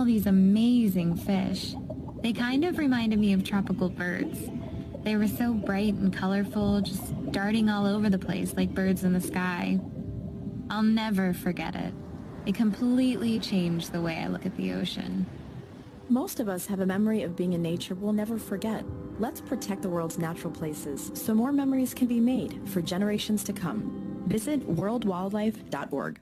all these amazing fish. They kind of reminded me of tropical birds. They were so bright and colorful, just darting all over the place like birds in the sky. I'll never forget it. It completely changed the way I look at the ocean. Most of us have a memory of being in nature we'll never forget. Let's protect the world's natural places so more memories can be made for generations to come. Visit worldwildlife.org.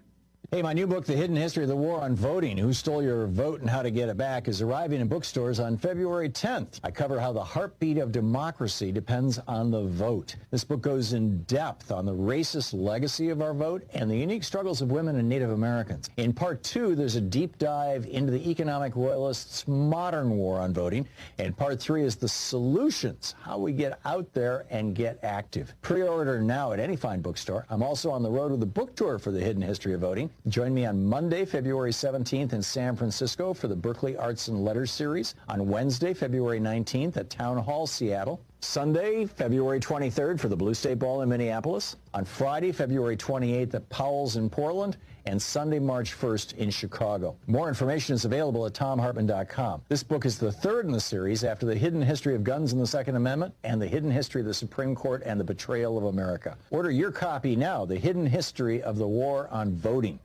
Hey, my new book, The Hidden History of the War on Voting, Who Stole Your Vote and How to Get It Back, is arriving in bookstores on February 10th. I cover how the heartbeat of democracy depends on the vote. This book goes in depth on the racist legacy of our vote and the unique struggles of women and Native Americans. In part 2, there's a deep dive into the economic royalists' modern war on voting. And part 3 is the solutions, how we get out there and get active. Pre-order now at any fine bookstore. I'm also on the road with a book tour for The Hidden History of Voting. Join me on Monday, February 17th in San Francisco for the Berkeley Arts and Letters series. On Wednesday, February 19th at Town Hall, Seattle. Sunday, February 23rd for the Blue State Ball in Minneapolis. On Friday, February 28th at Powell's in Portland. And Sunday, March 1st in Chicago. More information is available at tomhartman.com. This book is the third in the series after The Hidden History of Guns and the Second Amendment and The Hidden History of the Supreme Court and the Betrayal of America. Order your copy now, The Hidden History of the War on Voting.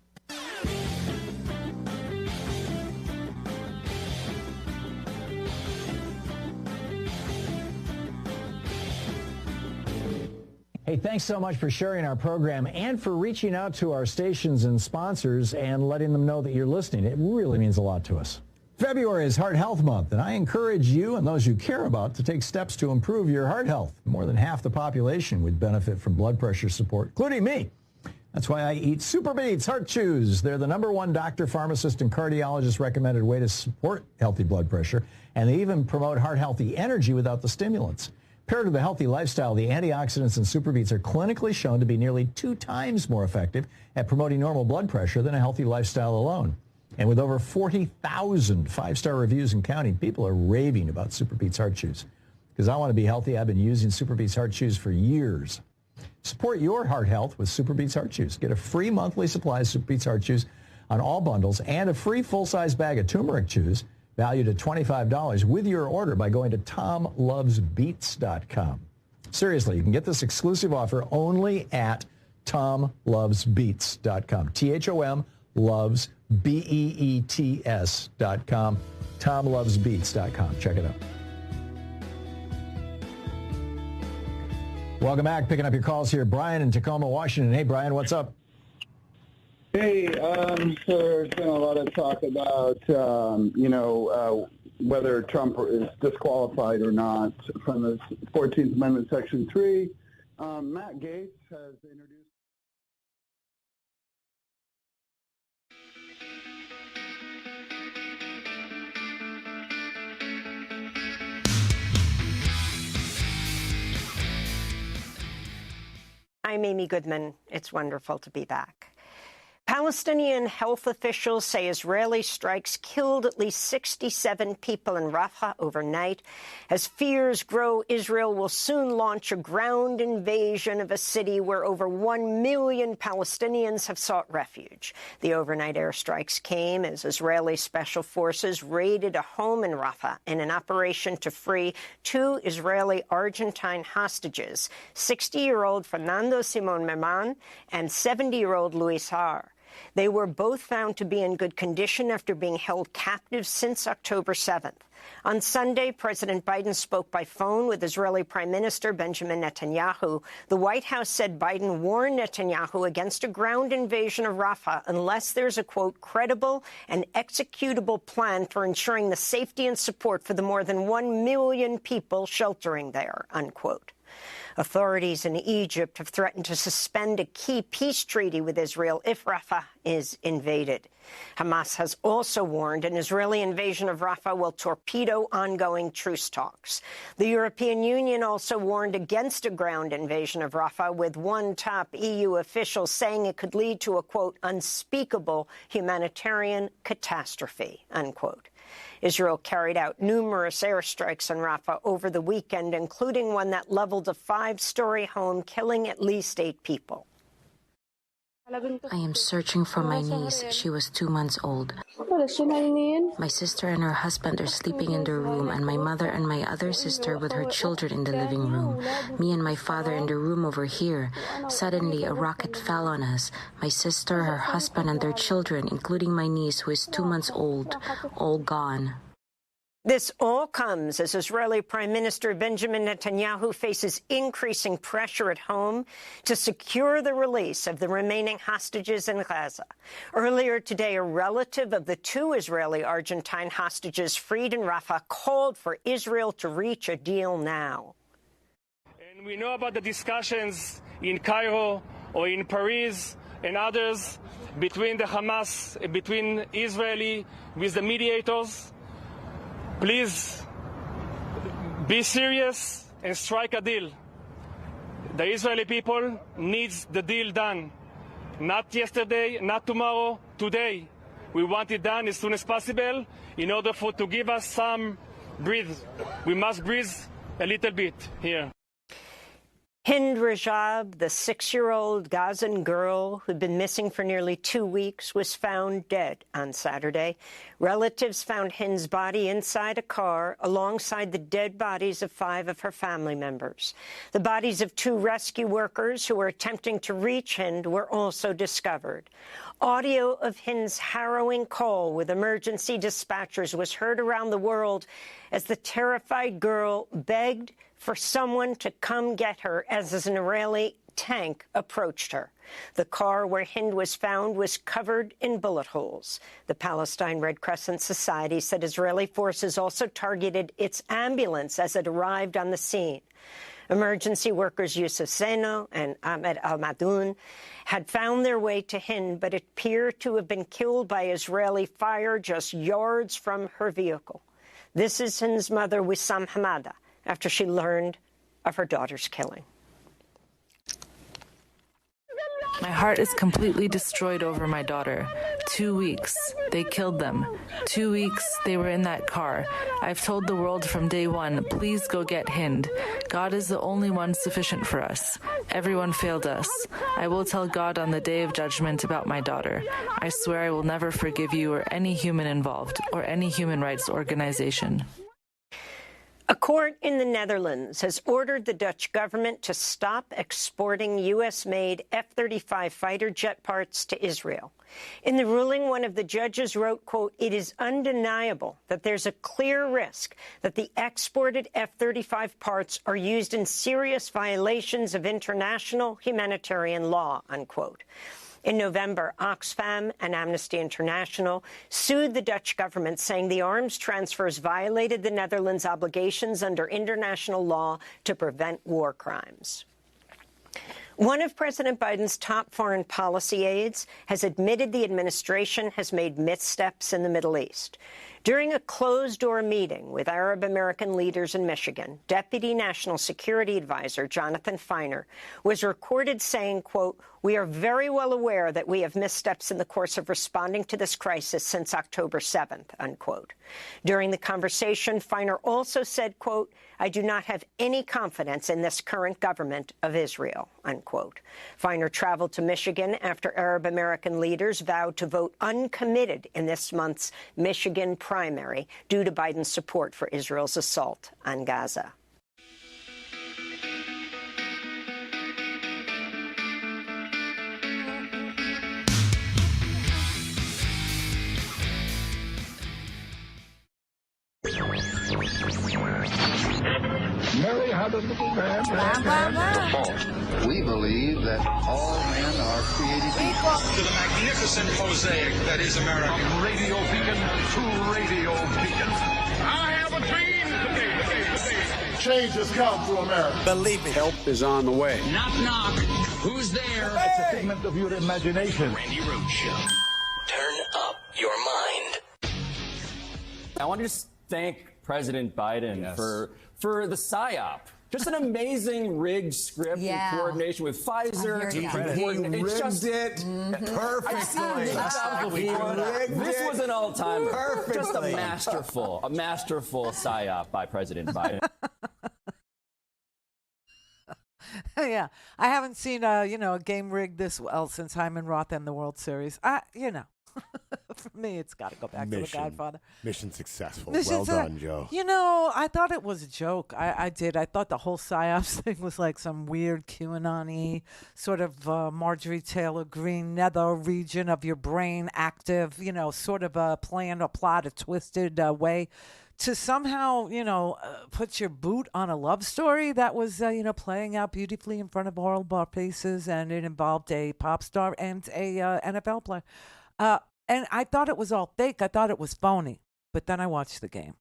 Hey, thanks so much for sharing our program and for reaching out to our stations and sponsors and letting them know that you're listening. It really means a lot to us. February is Heart Health Month, and I encourage you and those you care about to take steps to improve your heart health. More than half the population would benefit from blood pressure support, including me. That's why I eat Super Beets Heart Chews. They're the #1 doctor, pharmacist, and cardiologist recommended way to support healthy blood pressure, and they even promote heart-healthy energy without the stimulants. Paired with a healthy lifestyle, the antioxidants in Super Beets are clinically shown to be nearly 2 times more effective at promoting normal blood pressure than a healthy lifestyle alone. And with over 40,000 5-star reviews and counting, people are raving about Super Beets Heart Chews. Because I want to be healthy, I've been using Super Beets Heart Chews for years. Support your heart health with Super Beets Heart Chews. Get a free monthly supply of Super Beets Heart Chews on all bundles and a free full-size bag of turmeric chews valued at $25 with your order by going to tomlovesbeets.com. Seriously, you can get this exclusive offer only at tomlovesbeets.com. T-H-O-M loves B-E-E-T-S.com. tomlovesbeets.com. Check it out. Welcome back. Picking up your calls here. Brian in Tacoma, Washington. Hey, Brian, what's up? Hey, so there's been a lot of talk about, whether Trump is disqualified or not from the 14th Amendment, Section 3. Matt Gaetz has introduced. I'm Amy Goodman. It's wonderful to be back. Palestinian health officials say Israeli strikes killed at least 67 people in Rafah overnight. As fears grow, Israel will soon launch a ground invasion of a city where over 1 million Palestinians have sought refuge. The overnight airstrikes came as Israeli special forces raided a home in Rafah in an operation to free 2 Israeli Argentine hostages, 60-year-old Fernando Simon Merman and 70-year-old Luis Har. They were both found to be in good condition after being held captive since October 7th. On Sunday, President Biden spoke by phone with Israeli Prime Minister Benjamin Netanyahu. The White House said Biden warned Netanyahu against a ground invasion of Rafah unless there's a, quote, credible and executable plan for ensuring the safety and support for the more than 1 million people sheltering there, unquote. Authorities in Egypt have threatened to suspend a key peace treaty with Israel if Rafah is invaded. Hamas has also warned an Israeli invasion of Rafah will torpedo ongoing truce talks. The European Union also warned against a ground invasion of Rafah, with one top EU official saying it could lead to a, quote, unspeakable humanitarian catastrophe, unquote. Israel carried out numerous airstrikes on Rafah over the weekend, including one that leveled a 5-story home, killing at least 8 people. I am searching for my niece. She was 2 months old. My sister and her husband are sleeping in their room, and my mother and my other sister with her children in the living room. Me and my father in the room over here. Suddenly, a rocket fell on us. My sister, her husband, and their children, including my niece, who is 2 months old, all gone. This all comes as Israeli Prime Minister Benjamin Netanyahu faces increasing pressure at home to secure the release of the remaining hostages in Gaza. Earlier today, a relative of the 2 Israeli-Argentine hostages freed in Rafah called for Israel to reach a deal now. And we know about the discussions in Cairo or in Paris and others between the Hamas, between Israeli with the mediators. Please be serious and strike a deal. The Israeli people needs the deal done. Not yesterday, not tomorrow, today. We want it done as soon as possible in order to give us some breathe. We must breathe a little bit here. Hind Rajab, the 6-year-old Gazan girl who'd been missing for nearly 2 weeks, was found dead on Saturday. Relatives found Hind's body inside a car alongside the dead bodies of 5 of her family members. The bodies of 2 rescue workers who were attempting to reach Hind were also discovered. Audio of Hind's harrowing call with emergency dispatchers was heard around the world as the terrified girl begged for someone to come get her as an Israeli tank approached her. The car where Hind was found was covered in bullet holes. The Palestine Red Crescent Society said Israeli forces also targeted its ambulance as it arrived on the scene. Emergency workers Yusuf Zeno and Ahmed Al-Madoun had found their way to Hind, but appeared to have been killed by Israeli fire just yards from her vehicle. This is Hind's mother, Wissam Hamada, after she learned of her daughter's killing. My heart is completely destroyed over my daughter. 2 weeks. They killed them. 2 weeks they were in that car. I've told the world from day one, please go get Hind. God is the only one sufficient for us. Everyone failed us. I will tell God on the day of judgment about my daughter. I swear I will never forgive you or any human involved or any human rights organization. A court in the Netherlands has ordered the Dutch government to stop exporting U.S.-made F-35 fighter jet parts to Israel. In the ruling, one of the judges wrote, quote, "It is undeniable that there's a clear risk that the exported F-35 parts are used in serious violations of international humanitarian law," unquote. In November, Oxfam and Amnesty International sued the Dutch government, saying the arms transfers violated the Netherlands' obligations under international law to prevent war crimes. One of President Biden's top foreign policy aides has admitted the administration has made missteps in the Middle East. During a closed-door meeting with Arab American leaders in Michigan, Deputy National Security Advisor Jonathan Feiner was recorded saying, quote, "We are very well aware that we have missteps in the course of responding to this crisis since October 7th, unquote. During the conversation, Feiner also said, quote, "I do not have any confidence in this current government of Israel," unquote. Feiner traveled to Michigan after Arab American leaders vowed to vote uncommitted in this month's Michigan primary due to Biden's support for Israel's assault on Gaza. Mary had a little man. We believe that all men are created equal. To the magnificent mosaic that is America. From radio beacon to radio beacon. I have a dream today. Change has come to America. Believe me. Help is on the way. Knock, knock. Who's there? It's a figment of your imagination. Randi Rhodes Show. Turn up your mind. I want to just thank President Biden for the PSYOP. Just an amazing rigged script in coordination with Pfizer. He rigged it perfectly. This was an all-timer. Just a masterful PSYOP by President Biden. Yeah, I haven't seen a game rigged this well since Hyman Roth and the World Series. For me, it's got to go back to The Godfather. Mission successful. Mission Well done, Joe. You know, I thought it was a joke. I did. I thought the whole PSYOPs thing was like some weird QAnon-y sort of Marjorie Taylor Greene nether region of your brain active, you know, sort of a plan or plot, a twisted way to somehow, you know, put your boot on a love story that was, you know, playing out beautifully in front of all bar faces, and it involved a pop star and a NFL player. And I thought it was all fake. I thought it was phony. But then I watched the game.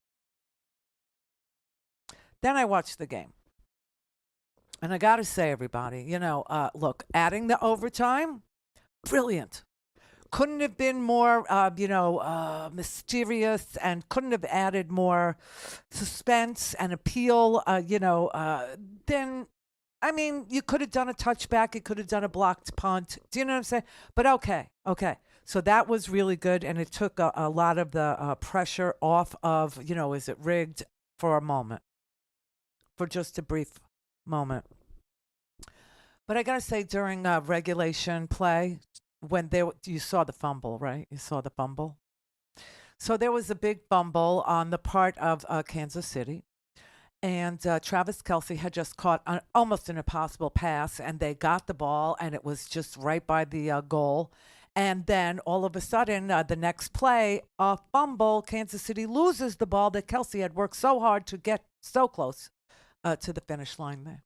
And I got to say, everybody, you know, look, adding the overtime, brilliant. Couldn't have been more, mysterious, and couldn't have added more suspense and appeal, then, I mean, you could have done a touchback. You could have done a blocked punt. Do you know what I'm saying? But okay. So that was really good, and it took a lot of the pressure off of, you know, is it rigged for a moment, for just a brief moment. But I got to say, during regulation play, when you saw the fumble, right? You saw the fumble. So there was a big fumble on the part of Kansas City, and Travis Kelce had just caught almost an impossible pass, and they got the ball, and it was just right by the goal. And then all of a sudden, the next play, a fumble, Kansas City loses the ball that Kelce had worked so hard to get so close to the finish line there.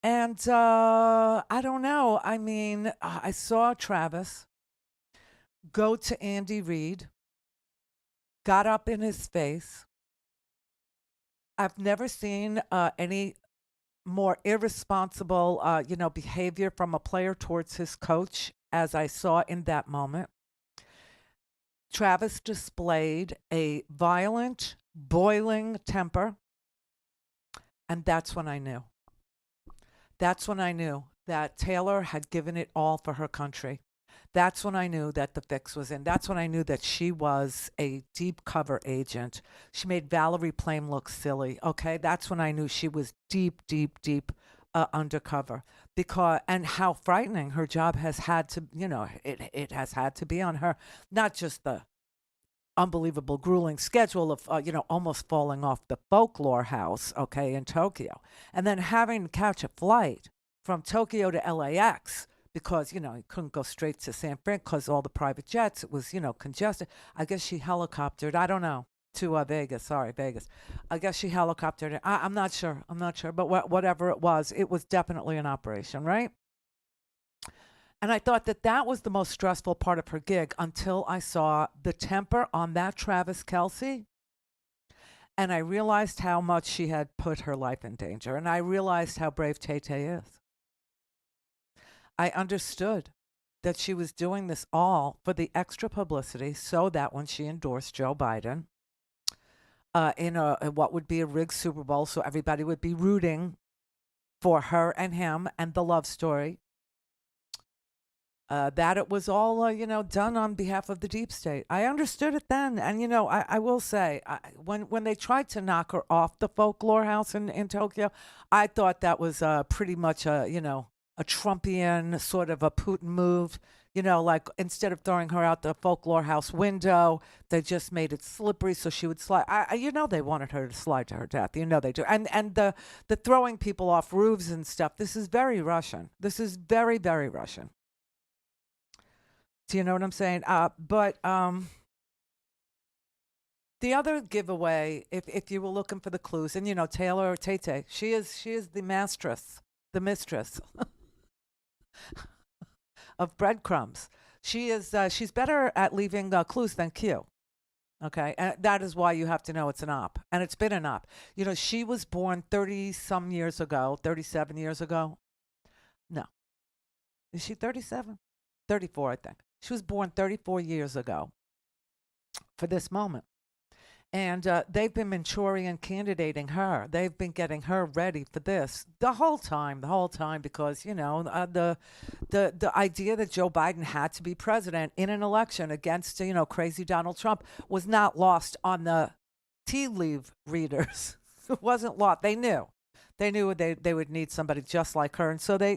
And I don't know. I mean, I saw Travis go to Andy Reid, got up in his face. I've never seen any more irresponsible, behavior from a player towards his coach as I saw in that moment. Travis displayed a violent, boiling temper, and that's when I knew. That's when I knew that Taylor had given it all for her country. That's when I knew that the fix was in. That's when I knew that she was a deep cover agent. She made Valerie Plame look silly, okay? That's when I knew she was deep undercover. And how frightening her job has had to, it has had to be on her. Not just the unbelievable, grueling schedule of, almost falling off the folklore house, okay, in Tokyo. And then having to catch a flight from Tokyo to LAX because, he couldn't go straight to San Fran because all the private jets, it was, congested. I guess she helicoptered, I don't know, to Vegas. I guess she helicoptered. I'm not sure. But whatever it was definitely an operation, right? And I thought that was the most stressful part of her gig until I saw the temper on that Travis Kelce. And I realized how much she had put her life in danger. And I realized how brave Tay-Tay is. I understood that she was doing this all for the extra publicity so that when she endorsed Joe Biden in what would be a rigged Super Bowl, so everybody would be rooting for her and him and the love story, that it was all, done on behalf of the deep state. I understood it then. And, I will say, when they tried to knock her off the folklore house in Tokyo, I thought that was pretty much a Trumpian sort of a Putin move. Like instead of throwing her out the folklore house window, they just made it slippery so she would slide. They wanted her to slide to her death. They do. And the throwing people off roofs and stuff, this is very Russian. This is very, very Russian. Do you know what I'm saying? But the other giveaway, if you were looking for the clues, and Taylor or Tay-Tay, she is the mistress of breadcrumbs. She's better at leaving clues than Q. Okay, and that is why you have to know it's an op, and it's been an op. She was born 37 years ago. No, is she 37? 34, I think. She was born 34 years ago for this moment. And they've been Manchurian candidating her. They've been getting her ready for this the whole time, because, the idea that Joe Biden had to be president in an election against, crazy Donald Trump was not lost on the tea leaf readers. It wasn't lost. They knew. They knew they would need somebody just like her. And so they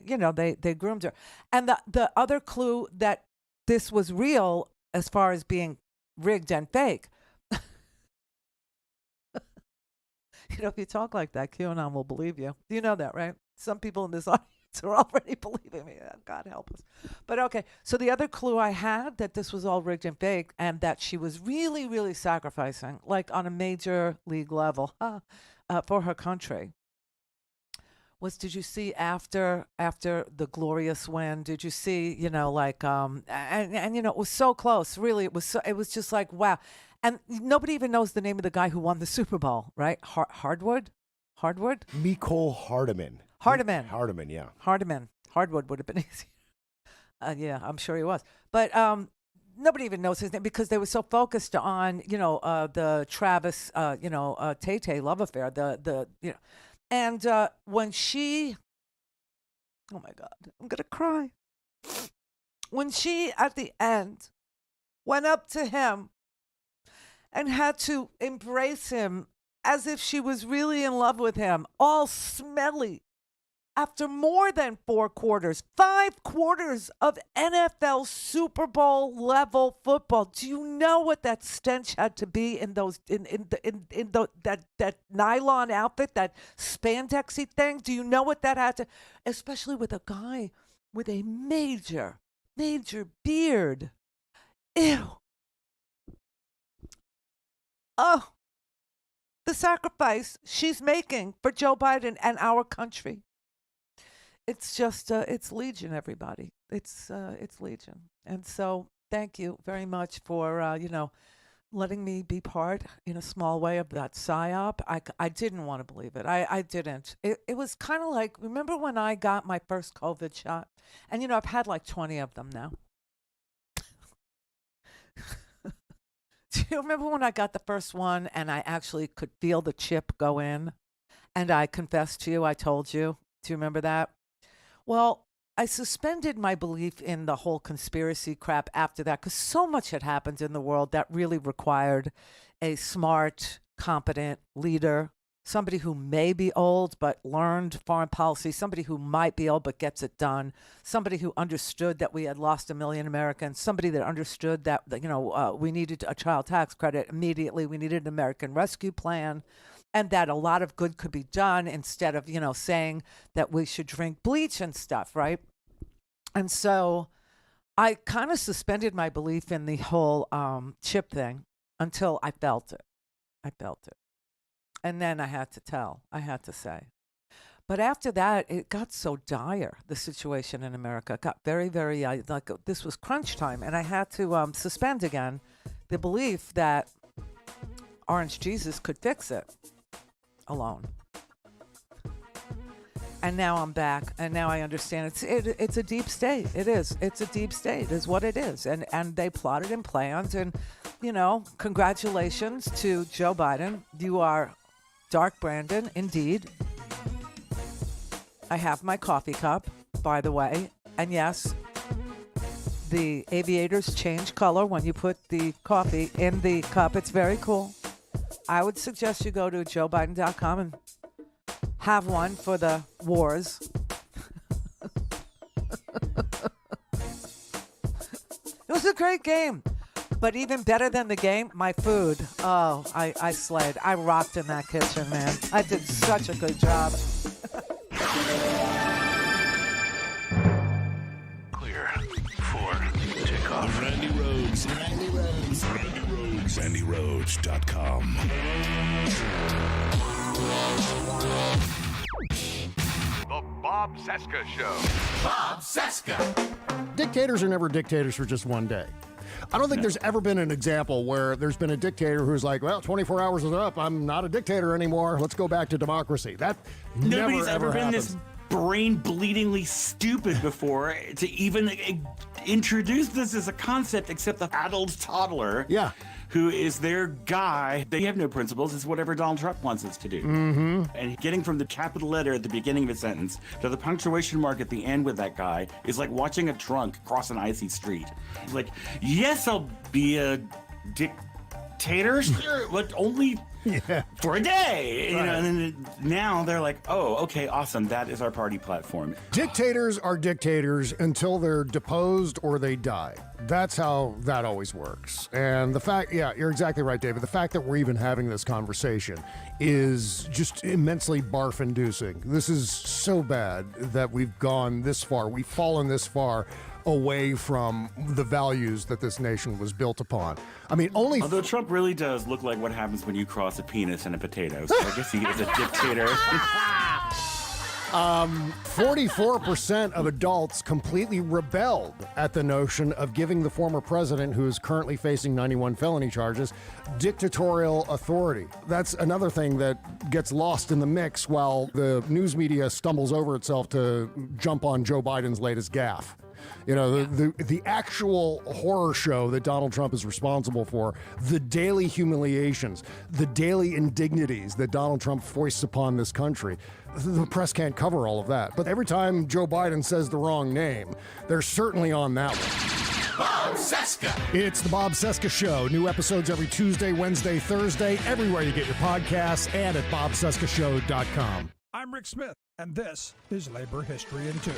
groomed her. And the other clue that this was real as far as being rigged and fake. If you talk like that, QAnon will believe you. You know that, right? Some people in this audience are already believing me. God help us. But okay, so the other clue I had that this was all rigged and fake and that she was really, really sacrificing, like on a major league level, for her country, was, did you see after the glorious win, did you see, it was so close. Really, it was just like, wow. And nobody even knows the name of the guy who won the Super Bowl, right? Hardwood? Mecole Hardman. Hardman, yeah. Hardwood would have been easy. Yeah, I'm sure he was. But nobody even knows his name because they were so focused on, the Travis, Tay-Tay love affair, And when she, oh my God, I'm going to cry. When she, at the end, went up to him and had to embrace him as if she was really in love with him, all smelly, after more than 5 quarters of NFL Super Bowl level football. Do you know what that stench had to be in those that nylon outfit, that spandexy thing? Do you know what that had to, especially with a guy with a major beard? Ew. Oh, the sacrifice she's making for Joe Biden and our country. It's just, it's legion, everybody. It's legion. And so thank you very much for, letting me be part in a small way of that psyop. I didn't want to believe it. I didn't. It was kind of like, remember when I got my first COVID shot? And, I've had like 20 of them now. Do you remember when I got the first one and I actually could feel the chip go in? And I confessed to you, I told you. Do you remember that? Well, I suspended my belief in the whole conspiracy crap after that because so much had happened in the world that really required a smart, competent leader, somebody who may be old but learned foreign policy, somebody who might be old but gets it done, somebody who understood that we had lost 1 million Americans, somebody that understood that, we needed a child tax credit immediately, we needed an American Rescue Plan, and that a lot of good could be done instead of, saying that we should drink bleach and stuff, right? And so I kind of suspended my belief in the whole chip thing until I felt it. And then I had to say. But after that, it got so dire, the situation in America. It got very, very, this was crunch time. And I had to suspend again the belief that Orange Jesus could fix it alone. And now I'm back, and now I understand it's a deep state. It is. It's a deep state is what it is. And they plotted and planned. And, congratulations to Joe Biden. You are Dark Brandon, indeed. I have my coffee cup, by the way. And yes, the aviators change color when you put the coffee in the cup. It's very cool. I would suggest you go to joebiden.com and have one for the wars. It was a great game. But even better than the game, my food. Oh, I slayed. I rocked in that kitchen, man. I did such a good job. Clear for takeoff. Randi Rhodes. RandiRhodes.com. The Bob Cesca Show. Bob Cesca. Dictators are never dictators for just one day. I don't think there's ever been an example where there's been a dictator who's like, well, 24 hours is up. I'm not a dictator anymore. Let's go back to democracy. That Nobody's never ever been happens. this brain-bleedingly stupid before to even introduce this as a concept, except the adult toddler. Yeah. Who is their guy. They have no principles. It's whatever Donald Trump wants us to do. Mm-hmm. And getting from the capital letter at the beginning of a sentence to the punctuation mark at the end with that guy is like watching a trunk cross an icy street. Like, yes, I'll be a dictator? Sure, but only for a day. Right. You know, and then now they're like, oh, okay, awesome. That is our party platform. Dictators are dictators until they're deposed or they die. That's how that always works. And the fact, yeah, you're exactly right, David. The fact that we're even having this conversation is just immensely barf-inducing. This is so bad that we've gone this far. We've fallen this far away from the values that this nation was built upon. I mean, Although Trump really does look like what happens when you cross a penis and a potato. So I guess he is a dictator. 44% of adults completely rebelled at the notion of giving the former president, who is currently facing 91 felony charges, dictatorial authority. That's another thing that gets lost in the mix while the news media stumbles over itself to jump on Joe Biden's latest gaffe. You know, the actual horror show that Donald Trump is responsible for, the daily humiliations, the daily indignities that Donald Trump foists upon this country. The press can't cover all of that. But every time Joe Biden says the wrong name, they're certainly on that one. Bob Cesca. It's the Bob Cesca Show. New episodes every Tuesday, Wednesday, Thursday, everywhere you get your podcasts and at bobcescashow.com. I'm Rick Smith, and this is Labor History in 2.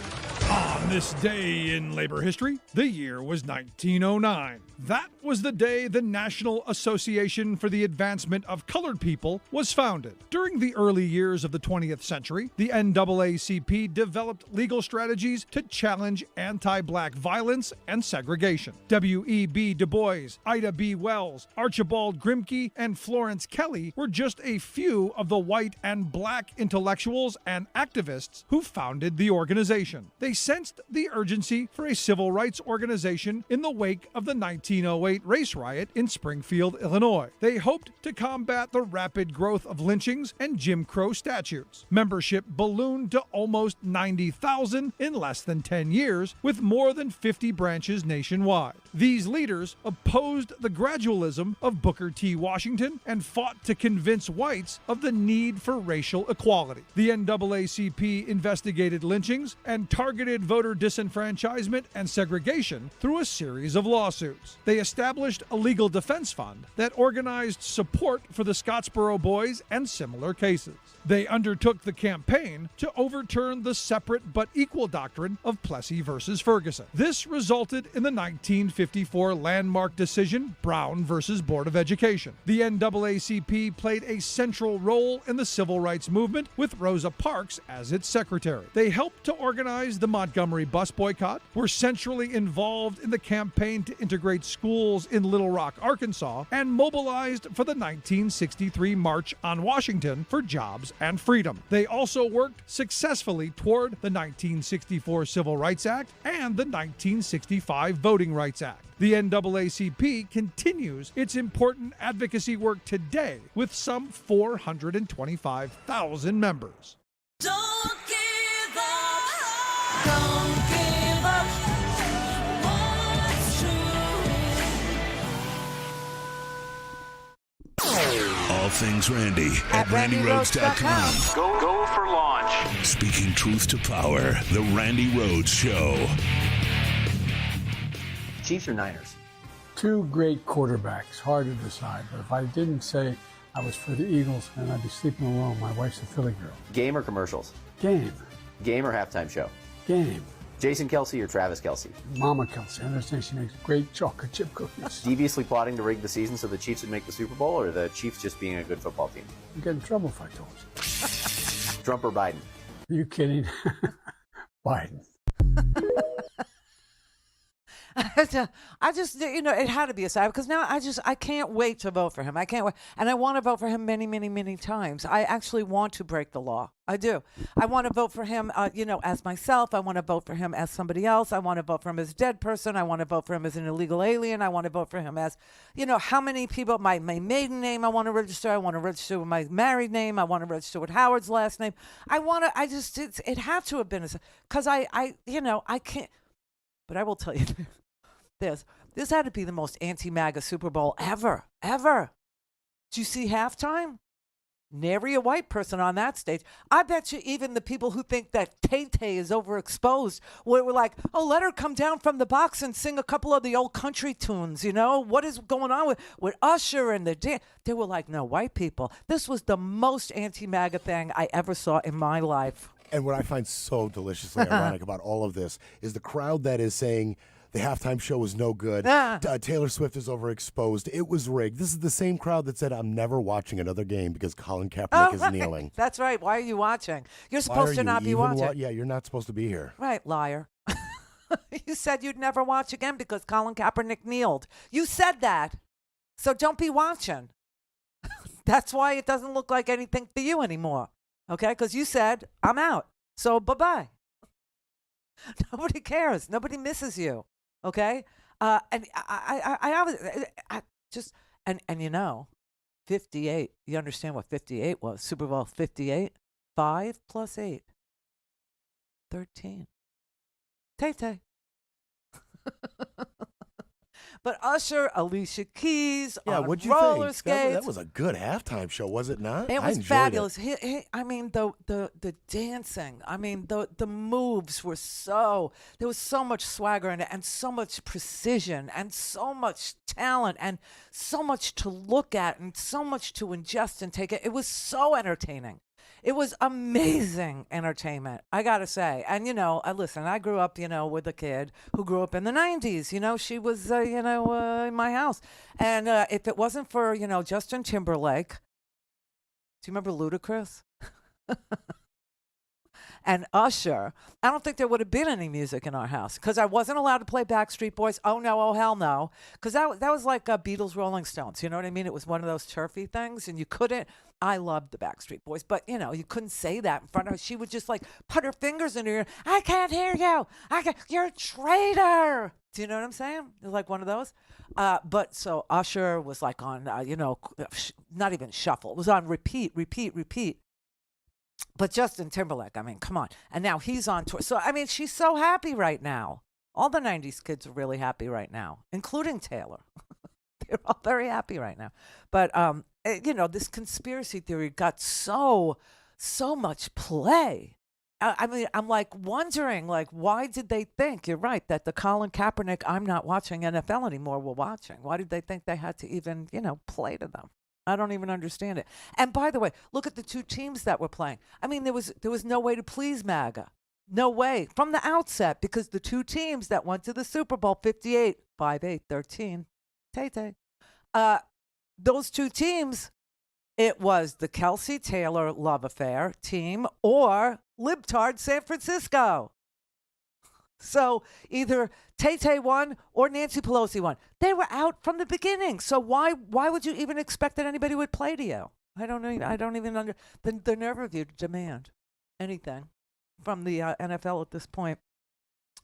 On this day in labor history, the year was 1909. That was the day the National Association for the Advancement of Colored People was founded. During the early years of the 20th century, the NAACP developed legal strategies to challenge anti-black violence and segregation. W.E.B. Du Bois, Ida B. Wells, Archibald Grimke, and Florence Kelley were just a few of the white and black intellectuals and activists who founded the organization. They sensed the urgency for a civil rights organization in the wake of the 1908 race riot in Springfield, Illinois. They hoped to combat the rapid growth of lynchings and Jim Crow statutes. Membership ballooned to almost 90,000 in less than 10 years, with more than 50 branches nationwide. These leaders opposed the gradualism of Booker T. Washington and fought to convince whites of the need for racial equality. The NAACP investigated lynchings and targeted voter disenfranchisement and segregation through a series of lawsuits. They established a legal defense fund that organized support for the Scottsboro Boys and similar cases. They undertook the campaign to overturn the separate but equal doctrine of Plessy versus Ferguson. This resulted in the 1954 landmark decision, Brown versus Board of Education. The NAACP played a central role in the civil rights movement, with Rosa Parks as its secretary. They helped to organize the Montgomery bus boycott, were centrally involved in the campaign to integrate schools in Little Rock, Arkansas, and mobilized for the 1963 March on Washington for jobs and freedom. They also worked successfully toward the 1964 Civil Rights Act and the 1965 Voting Rights Act. The NAACP continues its important advocacy work today with some 425,000 members. Don't give up. Don't give up. What's true? All things Randy at RandyRhodes.com. Go for launch. Speaking truth to power, the Randi Rhodes Show. Chiefs or Niners? Two great quarterbacks, hard to decide. But if I didn't say I was for the Eagles, then I'd be sleeping alone. My wife's a Philly girl. Game or commercials? Game. Game or halftime show? Game. Jason Kelsey or Travis Kelsey? Mama Kelsey. I understand she makes great chocolate chip cookies. Deviously plotting to rig the season so the Chiefs would make the Super Bowl, or the Chiefs just being a good football team? You'd get in trouble if I told you. Trump or Biden? Are you kidding? Biden. I just, it had to be a side, because now I can't wait to vote for him. I can't wait. And I want to vote for him many, many, many times. I actually want to break the law. I do. I want to vote for him, as myself. I want to vote for him as somebody else. I want to vote for him as a dead person. I want to vote for him as an illegal alien. I want to vote for him as, how many people, my maiden name I want to register. I want to register with my married name. I want to register with Howard's last name. It had to have been, because I can't, but I will tell you this had to be the most anti-MAGA Super Bowl ever. Did you see halftime? Nary a white person on that stage. I bet you even the people who think that Tay-Tay is overexposed were like, oh, let her come down from the box and sing a couple of the old country tunes, you know? What is going on with Usher and the dance? They were like, no, white people. This was the most anti-MAGA thing I ever saw in my life. And what I find so deliciously ironic about all of this is the crowd that is saying the halftime show was no good. Taylor Swift is overexposed. It was rigged. This is the same crowd that said, I'm never watching another game because Colin Kaepernick is kneeling. That's right. Why are you watching? You're supposed to not be watching. Yeah, you're not supposed to be here. Right, liar. You said you'd never watch again because Colin Kaepernick kneeled. You said that. So don't be watching. That's why it doesn't look like anything to you anymore. Okay? Because you said, I'm out. So bye-bye. Nobody cares. Nobody misses you. Okay? And I just, and you know, 58, you understand what 58 was. Super Bowl 58, 5 plus 8, 13. Tay-Tay. But Usher, Alicia Keys, on what'd you roller think? skates. That was a good halftime show, was it not? It I was enjoyed fabulous. It. I mean, the dancing. I mean, the moves were there was so much swagger in it, and so much precision, and so much talent, and so much to look at, and so much to ingest and take it. It was so entertaining. It was amazing entertainment, I got to say. And, you know, listen, I grew up, you know, with a kid who grew up in the 90s. You know, she was, in my house. And if it wasn't for, you know, Justin Timberlake, do you remember Ludacris? And Usher, I don't think there would have been any music in our house because I wasn't allowed to play Backstreet Boys. Oh, no, oh, hell no. Because that was like Beatles, Rolling Stones. You know what I mean? It was one of those turfy things, and you couldn't. I loved the Backstreet Boys, but, you know, you couldn't say that in front of her. She would just, like, put her fingers in her ear. I can't hear you. You're a traitor. Do you know what I'm saying? It was like one of those. But so Usher was, like, on, not even shuffle. It was on repeat. But Justin Timberlake, I mean, come on. And now he's on tour. So, I mean, she's so happy right now. All the 90s kids are really happy right now, including Taylor. They're all very happy right now. But, you know, this conspiracy theory got so much play. I mean, I'm like wondering, like, why did they think, you're right, that the Colin Kaepernick, I'm not watching NFL anymore, were watching? Why did they think they had to even, you know, play to them? I don't even understand it. And by the way, look at the two teams that were playing. I mean, there was no way to please MAGA. No way. From the outset, because the two teams that went to the Super Bowl, 58, 5-8, 13, Tay-Tay. Those two teams, it was the Kelsey Taylor love affair team or libtard San Francisco. So either Tay-Tay won or Nancy Pelosi won. They were out from the beginning. So why would you even expect that anybody would play to you? I don't know. I don't even the nerve of you to demand anything from the NFL at this point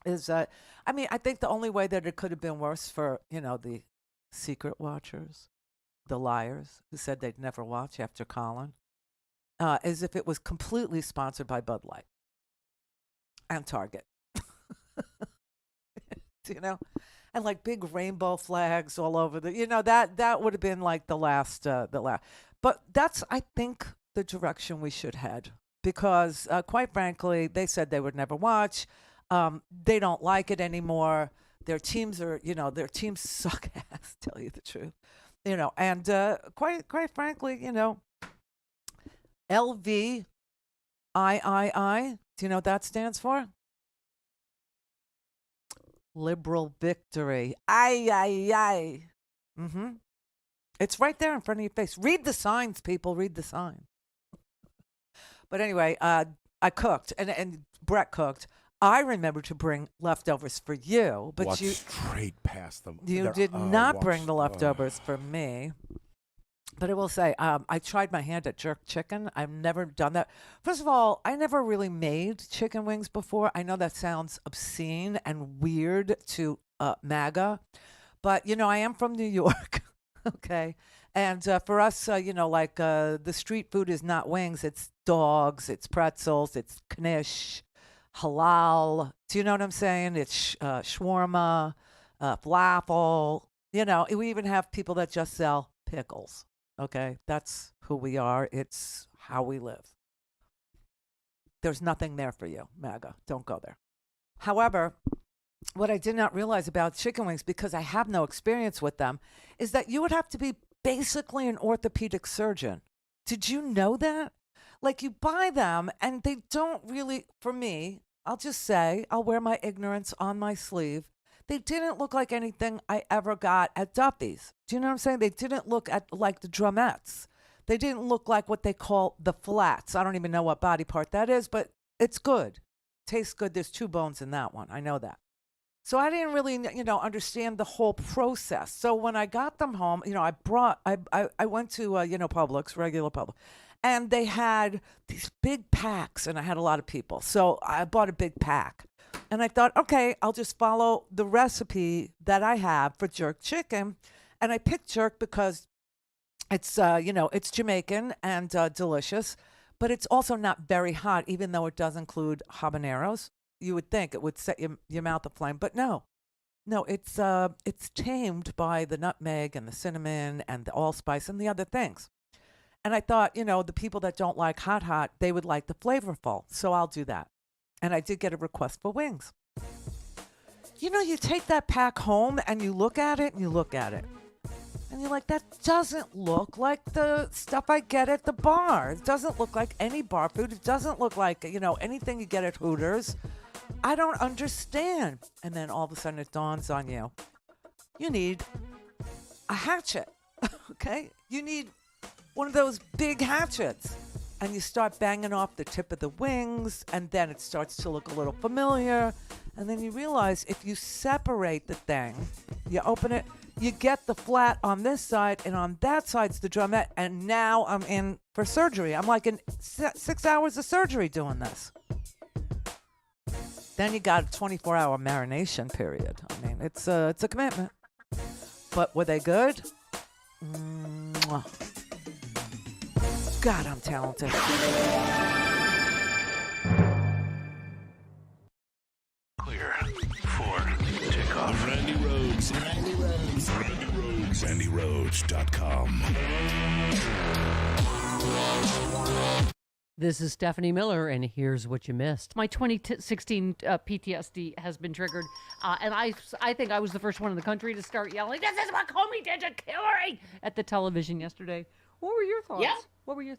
is, I mean, I think the only way that it could have been worse for, you know, the secret watchers, the liars who said they'd never watch after Colin, is if it was completely sponsored by Bud Light and Target. You know, and like big rainbow flags all over the, you know, that would have been like the last. But that's, I think, the direction we should head because, quite frankly, they said they would never watch. They don't like it anymore. Their teams are, you know, their teams suck ass. Tell you the truth, you know, and quite frankly, you know, LVIII. Do you know what that stands for? Liberal victory. Aye. Mm-hmm. It's right there in front of your face. Read the signs, people. Read the sign. But anyway, I cooked, and Brett cooked. I remember to bring leftovers for you, but Walked you straight past them. You did not bring the leftovers for me. But I will say, I tried my hand at jerk chicken. I've never done that. First of all, I never really made chicken wings before. I know that sounds obscene and weird to MAGA, but, you know, I am from New York, okay? And for us, you know, like the street food is not wings. It's dogs, it's pretzels, it's knish, halal. Do you know what I'm saying? It's shawarma, falafel. You know, we even have people that just sell pickles. Okay, that's who we are. It's how we live. There's nothing there for you, MAGA. Don't go there. However, what I did not realize about chicken wings, because I have no experience with them, is that you would have to be basically an orthopedic surgeon. Did you know that? Like, you buy them and they don't really, for me, I'll just say, I'll wear my ignorance on my sleeve. They didn't look like anything I ever got at Duffy's. Do you know what I'm saying? They didn't look like the drumettes. They didn't look like what they call the flats. I don't even know what body part that is, but it's good. Tastes good. There's 2 bones in that one. I know that. So I didn't really, understand the whole process. So when I got them home, I went to, Publix, regular Publix, and they had these big packs, and I had a lot of people. So I bought a big pack. And I thought, okay, I'll just follow the recipe that I have for jerk chicken. And I picked jerk because it's, it's Jamaican and delicious, but it's also not very hot, even though it does include habaneros. You would think it would set your mouth aflame, but no, it's tamed by the nutmeg and the cinnamon and the allspice and the other things. And I thought, the people that don't like hot, they would like the flavorful, so I'll do that. And I did get a request for wings. You take that pack home and you look at it and you look at it. And you're like, that doesn't look like the stuff I get at the bar. It doesn't look like any bar food. It doesn't look like, anything you get at Hooters. I don't understand. And then all of a sudden it dawns on you. You need a hatchet, okay? You need one of those big hatchets. And you start banging off the tip of the wings, and then it starts to look a little familiar. And then you realize if you separate the thing, you open it, you get the flat on this side, and on that side's the drumette, and now I'm in for surgery. I'm like in 6 hours of surgery doing this. Then you got a 24-hour marination period. I mean, it's a commitment. But were they good? Mwah. God, I'm talented. Clear for takeoff. Randi Rhodes. Randi Rhodes. Randi Rhodes. RandiRhodes.com. This is Stephanie Miller, and here's what you missed. My 2016 PTSD has been triggered, and I think I was the first one in the country to start yelling, "This is what Comey did to Hillary!" at the television yesterday. What were your thoughts? Yeah. What were your...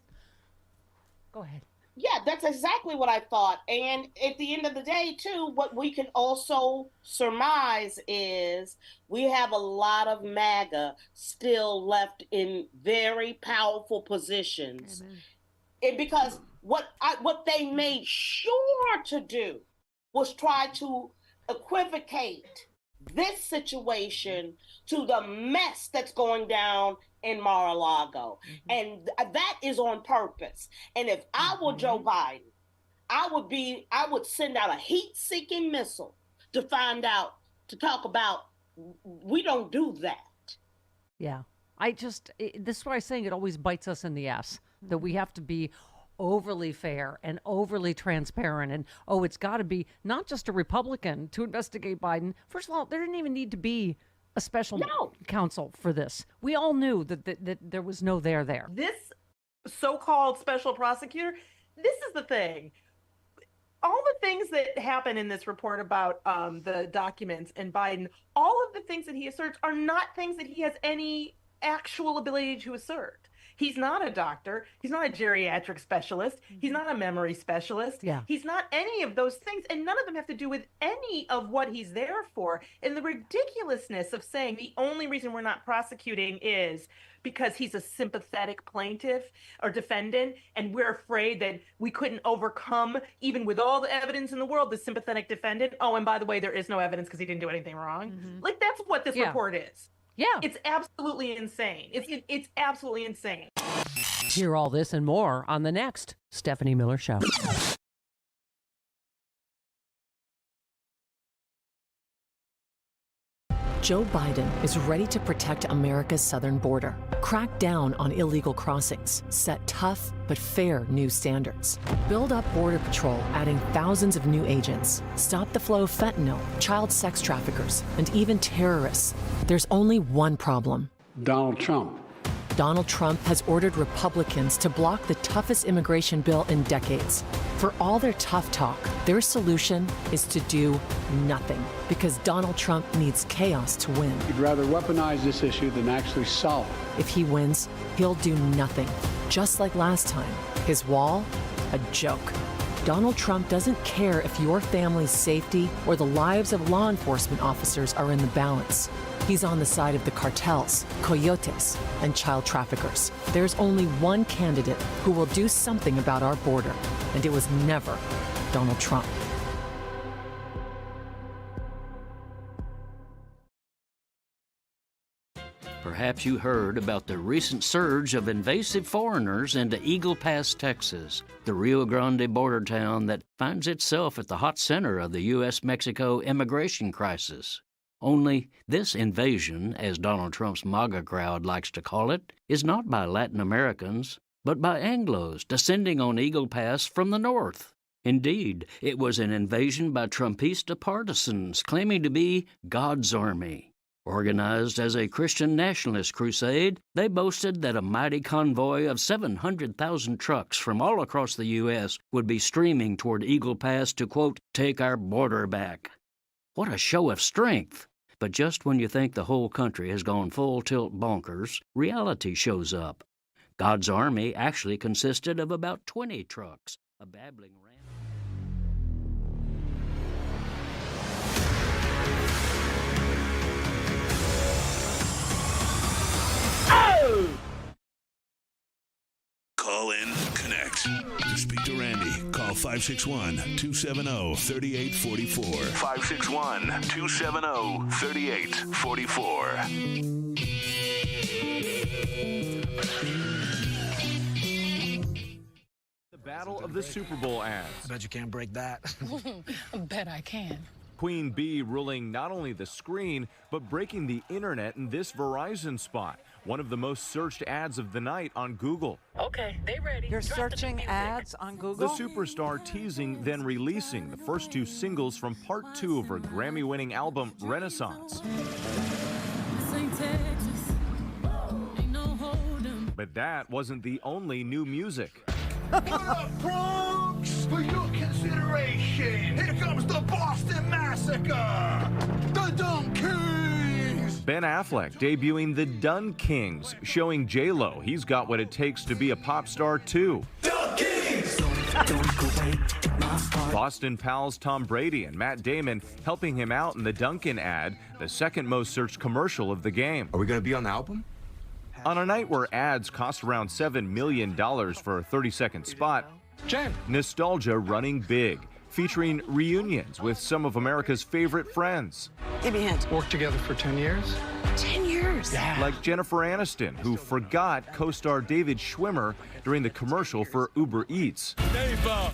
Go ahead. Yeah, that's exactly what I thought. And at the end of the day, too, what we can also surmise is we have a lot of MAGA still left in very powerful positions. And because what they made sure to do was try to equivocate this situation to the mess that's going down in Mar-a-Lago. And that is on purpose. And if I were Joe Biden, I would send out a heat-seeking missile to talk about, we don't do that. Yeah. This is why I'm saying it always bites us in the ass, that we have to be overly fair and overly transparent. And, it's got to be not just a Republican to investigate Biden. First of all, there didn't even need to be a special counsel for this. We all knew that there was no there. This so-called special prosecutor, this is the thing. All the things that happen in this report about the documents and Biden, all of the things that he asserts are not things that he has any actual ability to assert. He's not a doctor. He's not a geriatric specialist. He's not a memory specialist. Yeah. He's not any of those things. And none of them have to do with any of what he's there for. And the ridiculousness of saying the only reason we're not prosecuting is because he's a sympathetic plaintiff or defendant, and we're afraid that we couldn't overcome, even with all the evidence in the world, the sympathetic defendant. Oh, and by the way, there is no evidence because he didn't do anything wrong. Like, that's what this report is. Yeah. It's absolutely insane. It's absolutely insane. Hear all this and more on the next Stephanie Miller Show. Joe Biden is ready to protect America's southern border, crack down on illegal crossings, set tough but fair new standards, build up Border Patrol, adding thousands of new agents, stop the flow of fentanyl, child sex traffickers, and even terrorists. There's only one problem. Donald Trump Donald Trump has ordered Republicans to block the toughest immigration bill in decades. For all their tough talk, their solution is to do nothing, because Donald Trump needs chaos to win. You'd rather weaponize this issue than actually solve it. If he wins, he'll do nothing. Just like last time. His wall, a joke. Donald Trump doesn't care if your family's safety or the lives of law enforcement officers are in the balance. He's on the side of the cartels, coyotes, and child traffickers. There's only one candidate who will do something about our border, and it was never Donald Trump. Perhaps you heard about the recent surge of invasive foreigners into Eagle Pass, Texas, the Rio Grande border town that finds itself at the hot center of the U.S.-Mexico immigration crisis. Only this invasion, as Donald Trump's MAGA crowd likes to call it, is not by Latin Americans, but by Anglos descending on Eagle Pass from the north. Indeed, it was an invasion by Trumpista partisans claiming to be God's army. Organized as a Christian nationalist crusade, they boasted that a mighty convoy of 700,000 trucks from all across the U.S. would be streaming toward Eagle Pass to, quote, take our border back. What a show of strength! But just when you think the whole country has gone full tilt bonkers, reality shows up. God's army actually consisted of about 20 trucks, a babbling ram. Call in, connect. To speak to Randi, call 561-270-3844. 561-270-3844. The Battle of the Super Bowl ads. I bet you can't break that. I bet I can. Queen Bee ruling not only the screen, but breaking the internet in this Verizon spot. One of the most searched ads of the night on Google. Okay, they ready. You're searching ads on Google? The superstar teasing, then releasing the first two singles from part 2 of her Grammy-winning album, Renaissance. But that wasn't the only new music. What up, Bronx? For your consideration, here comes the Boston Massacre! The Dumb Kings! Ben Affleck debuting the Dun Kings, showing J-Lo he's got what it takes to be a pop star too. Dumb Kings! Boston pals Tom Brady and Matt Damon helping him out in the Dunkin' ad, the second most searched commercial of the game. Are we going to be on the album? On a night where ads cost around $7 million for a 30-second spot, Jen. nostalgia running big, featuring reunions with some of America's favorite friends. Give me a hint. Worked together for 10 years? 10 years. Yeah. Like Jennifer Aniston, who forgot co-star David Schwimmer during the commercial for Uber Eats.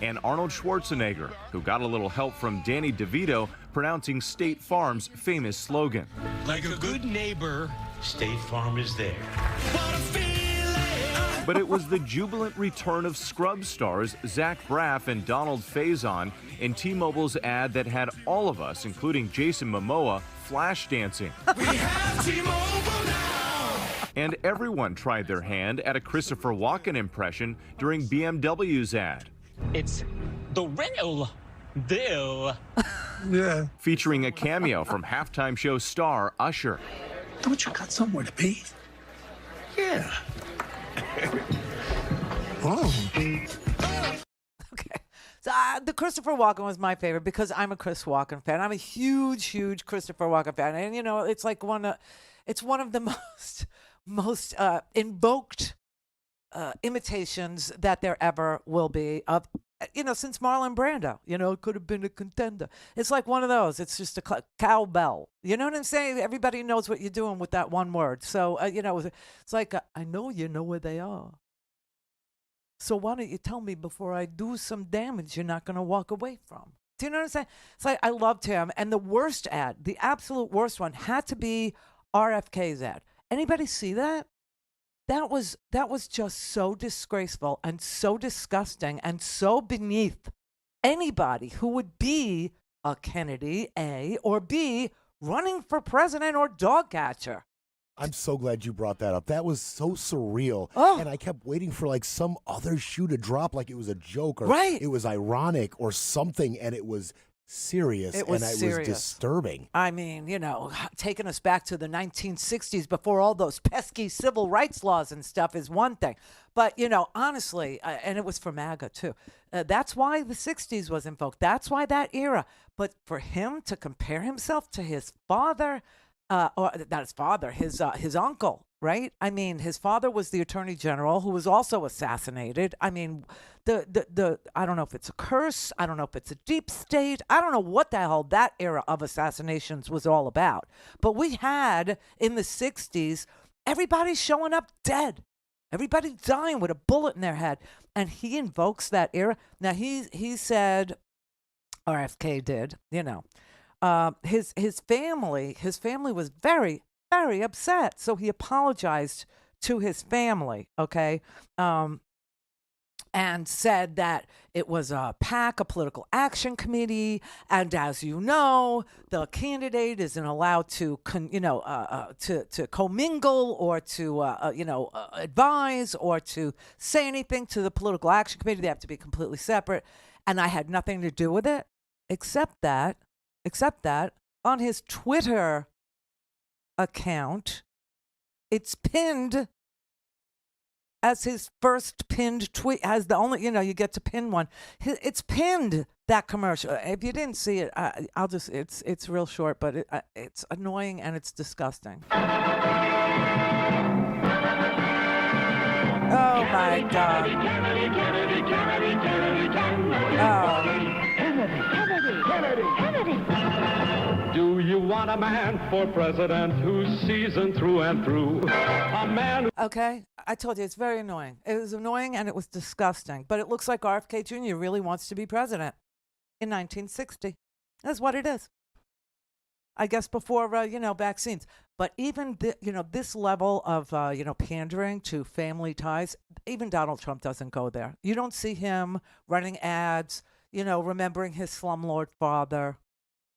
And Arnold Schwarzenegger, who got a little help from Danny DeVito pronouncing State Farm's famous slogan. Like a good neighbor, State Farm is there. But it was the jubilant return of Scrubs stars Zach Braff and Donald Faison in T-Mobile's ad that had all of us, including Jason Momoa, flash dancing. We have T-Mobile now! And everyone tried their hand at a Christopher Walken impression during BMW's ad. It's the real deal. Yeah. Featuring a cameo from halftime show star Usher. Don't you got somewhere to be? Yeah. Okay. So the Christopher Walken was my favorite because I'm a Chris Walken fan. I'm a huge Christopher Walken fan, and you know it's like one of the most invoked imitations that there ever will be of. Since Marlon Brando, it could have been a contender. It's like one of those. It's just a cowbell. You know what I'm saying? Everybody knows what you're doing with that one word. So, it's like, I know you know where they are. So why don't you tell me before I do some damage you're not going to walk away from? Do you know what I'm saying? It's like, I loved him. And the worst ad, the absolute worst one, had to be RFK's ad. Anybody see that? That was just so disgraceful and so disgusting and so beneath anybody who would be a Kennedy, A, or B, running for president or dog catcher. I'm so glad you brought that up. That was so surreal. Oh. And I kept waiting for like some other shoe to drop, like it was a joke or Right. it was ironic or something, and it was serious. It was and it serious. was disturbing. I mean, taking us back to the 1960s before all those pesky civil rights laws and stuff is one thing. But, honestly, and it was for MAGA too. That's why the 60s was invoked. That's why that era. But for him to compare himself to his father, or not his father, his uncle, right? I mean, his father was the attorney general who was also assassinated. I mean, the I don't know if it's a curse. I don't know if it's a deep state. I don't know what the hell that era of assassinations was all about. But we had in the 60s, everybody showing up dead. Everybody dying with a bullet in their head. And he invokes that era. Now, he said, RFK did, his family was very, very upset. So he apologized to his family, okay? And said that it was a PAC, a political action committee, and as you know, the candidate isn't allowed to, to commingle or to, advise or to say anything to the political action committee. They have to be completely separate. And I had nothing to do with it, except that on his Twitter account, it's pinned as his first pinned tweet, as the only, you get to pin one. It's pinned, that commercial. If you didn't see it, I'll just, it's real short, but it's annoying and it's disgusting. Oh my God. Do you want a man for president who's seasoned through and through? A man. Okay, I told you it's very annoying. It was annoying and it was disgusting. But it looks like RFK Jr. really wants to be president in 1960. That's what it is. I guess before vaccines. But even this level of pandering to family ties, even Donald Trump doesn't go there. You don't see him running ads, remembering his slumlord father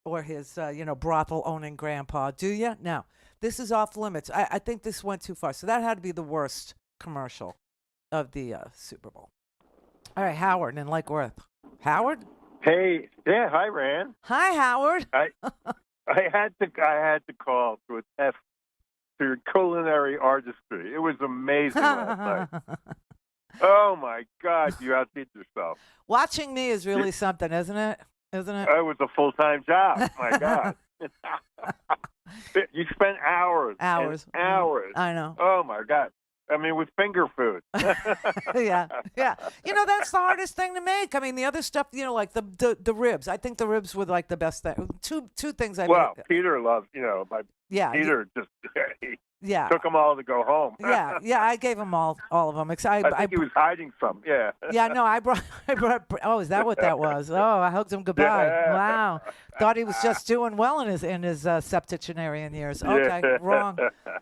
or his brothel owning grandpa, do you? No, this is off limits. I think this went too far. So that had to be the worst commercial of the Super Bowl. All right, Howard in Lake Worth. Howard? Hey, yeah, hi, Rand. Hi, Howard. I had to call to attest to your culinary artistry. It was amazing last night. Oh my God, you outdid yourself. Watching me is really something, isn't it? Isn't it? It was a full-time job. My God. You spent hours. Hours. And hours. I know. Oh my God. I mean, with finger food. Yeah. That's the hardest thing to make. I mean, the other stuff, like the ribs. I think the ribs were like the best thing. Two things I made. Well, Peter loved, Peter just took them all to go home. Yeah, I gave him all of them. I think he was hiding some. Yeah. Yeah, no, I brought. Oh, is that what that was? Oh, I hugged him goodbye. Yeah. Wow, thought he was just doing well in his septuagenarian years. Okay, wrong.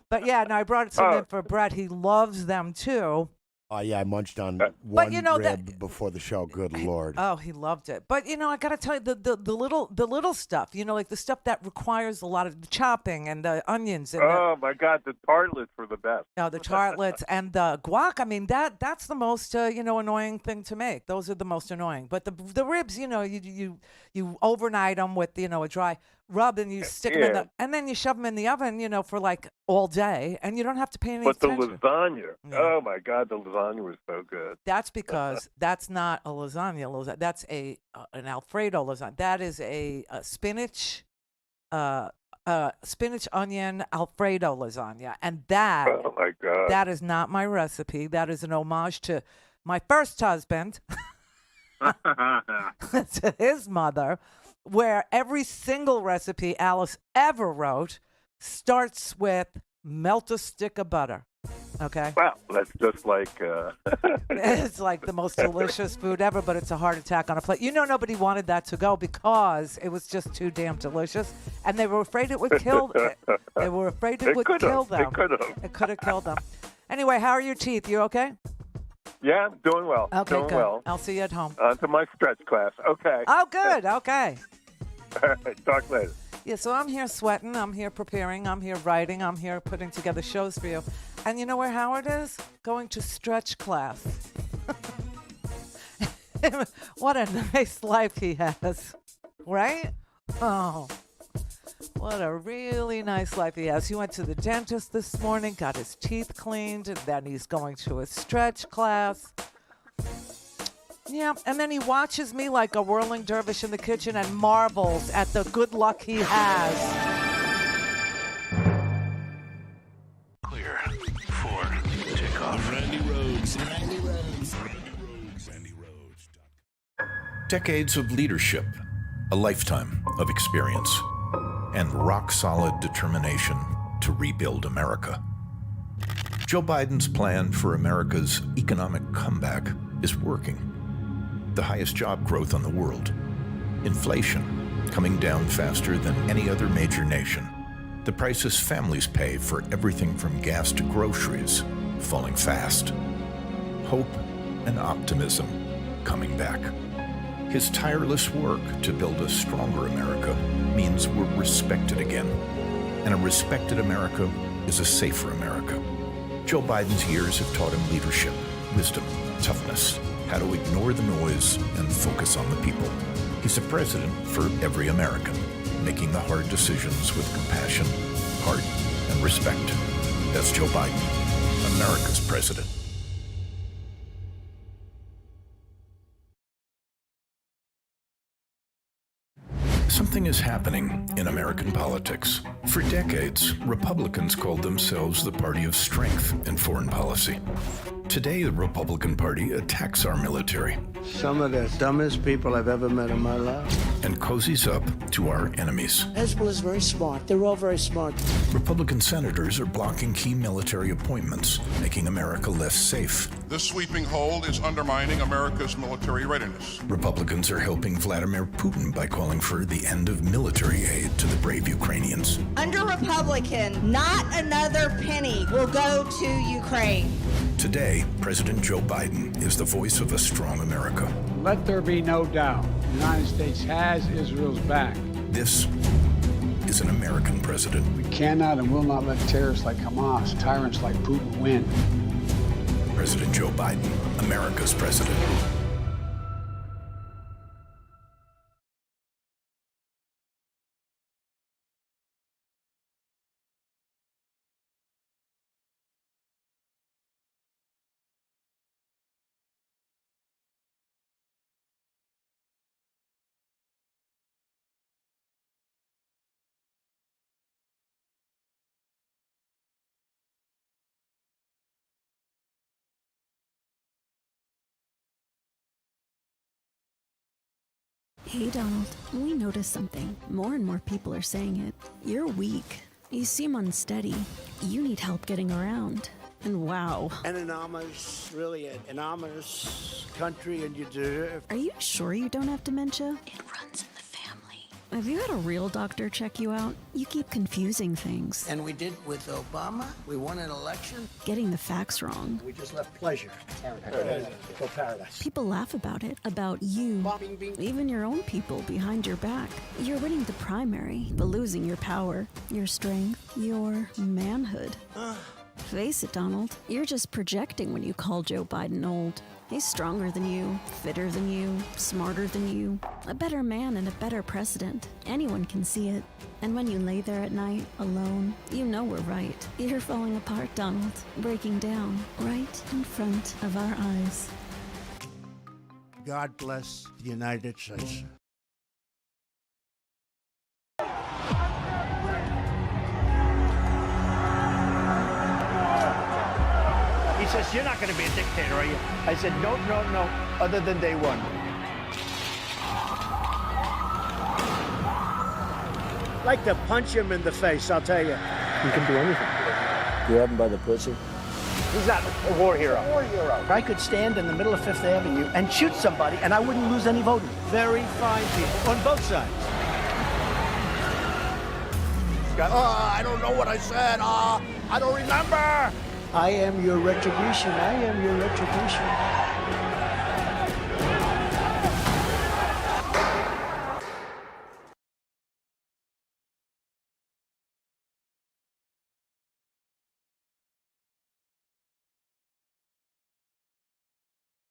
But yeah, no, I brought some in for Brett. He loves them too. Oh, yeah, I munched on one rib before the show. Good Lord. Oh, he loved it. But, I got to tell you, the little stuff, like the stuff that requires a lot of the chopping and the onions. And my God, the tartlets were the best. No, the tartlets and the guac. I mean, that's the most, annoying thing to make. Those are the most annoying. But the ribs, you overnight them with, a dry rub and you stick them in the, and then you shove them in the oven, for like all day, and you don't have to pay any attention. But the lasagna, oh my God, the lasagna was so good. That's because that's not a lasagna. That's an Alfredo lasagna. That is a spinach, onion Alfredo lasagna, and that. Oh my God. That is not my recipe. That is an homage to my first husband, to his mother, where every single recipe Alice ever wrote starts with melt a stick of butter. Okay? Wow, that's just like... It's like the most delicious food ever, but it's a heart attack on a plate. Nobody wanted that to go because it was just too damn delicious, and they were afraid it would kill them. They were afraid it would kill them. It could have. It could have killed them. Anyway, how are your teeth? You okay? Yeah, doing well. Okay, doing good. well. I'll see you at home. On to my stretch class. Okay. Oh, good. Okay. All right, talk later. Yeah, so I'm here sweating, I'm here preparing, I'm here writing, I'm here putting together shows for you. And you know where Howard is? Going to stretch class. What a nice life he has, right? Oh, what a really nice life he has. He went to the dentist this morning, got his teeth cleaned, and then he's going to a stretch class. Yeah, and then he watches me like a whirling dervish in the kitchen and marvels at the good luck he has. Clear for takeoff. Randi Rhodes. Decades of leadership, a lifetime of experience, and rock-solid determination to rebuild America. Joe Biden's plan for America's economic comeback is working. The highest job growth in the world. Inflation coming down faster than any other major nation. The prices families pay for everything from gas to groceries falling fast. Hope and optimism coming back. His tireless work to build a stronger America means we're respected again. And a respected America is a safer America. Joe Biden's years have taught him leadership, wisdom, toughness, how to ignore the noise and focus on the people. He's a president for every American, making the hard decisions with compassion, heart, and respect. That's Joe Biden, America's president. Something is happening in American politics. For decades, Republicans called themselves the party of strength in foreign policy. Today, the Republican Party attacks our military. Some of the dumbest people I've ever met in my life. And cozies up to our enemies. Hezbollah is very smart. They're all very smart. Republican senators are blocking key military appointments, making America less safe. This sweeping hold is undermining America's military readiness. Republicans are helping Vladimir Putin by calling for the end of military aid to the brave Ukrainians. Under Republican, not another penny will go to Ukraine. Today, President Joe Biden is the voice of a strong America. Let there be no doubt, the United States has Israel's back. This is an American president. We cannot and will not let terrorists like Hamas, tyrants like Putin win. President Joe Biden, America's president. Hey Donald, we noticed something. More and more people are saying it. You're weak. You seem unsteady. You need help getting around. And wow. An anonymous, really an anonymous country, and you deserve. Are you sure you don't have dementia? It runs in the family. Have you had a real doctor check you out? You keep confusing things. And we did with Obama. We won an election. Getting the facts wrong. We just left pleasure. For paradise. People laugh about it, about you, even your own people behind your back. You're winning the primary, but losing your power, your strength, your manhood. Face it, Donald. You're just projecting when you call Joe Biden old. He's stronger than you, fitter than you, smarter than you, a better man and a better president. Anyone can see it. And when you lay there at night, alone, you know we're right. You're falling apart, Donald, breaking down, right in front of our eyes. God bless the United States. He says, "You're not going to be a dictator, are you?" I said, no, other than day one. I'd like to punch him in the face, I'll tell you. You can do anything. You have him by the pussy. He's not a war hero. I could stand in the middle of Fifth Avenue and shoot somebody, and I wouldn't lose any voting. Very fine people, on both sides. I don't know what I said. I don't remember. I am your retribution. I am your retribution.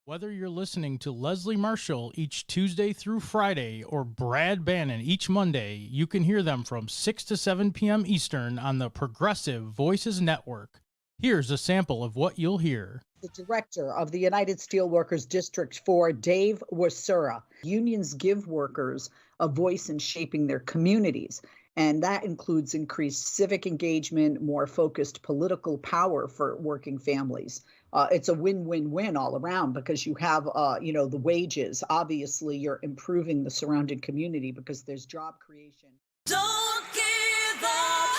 Whether you're listening to Leslie Marshall each Tuesday through Friday or Brad Bannon each Monday, you can hear them from 6 to 7 p.m. Eastern on the Progressive Voices Network. Here's a sample of what you'll hear. The director of the United Steelworkers District 4, Dave Wasura. Unions give workers a voice in shaping their communities, and that includes increased civic engagement, more focused political power for working families. It's a win-win-win all around because you have, the wages. Obviously, you're improving the surrounding community because there's job creation. Don't give up.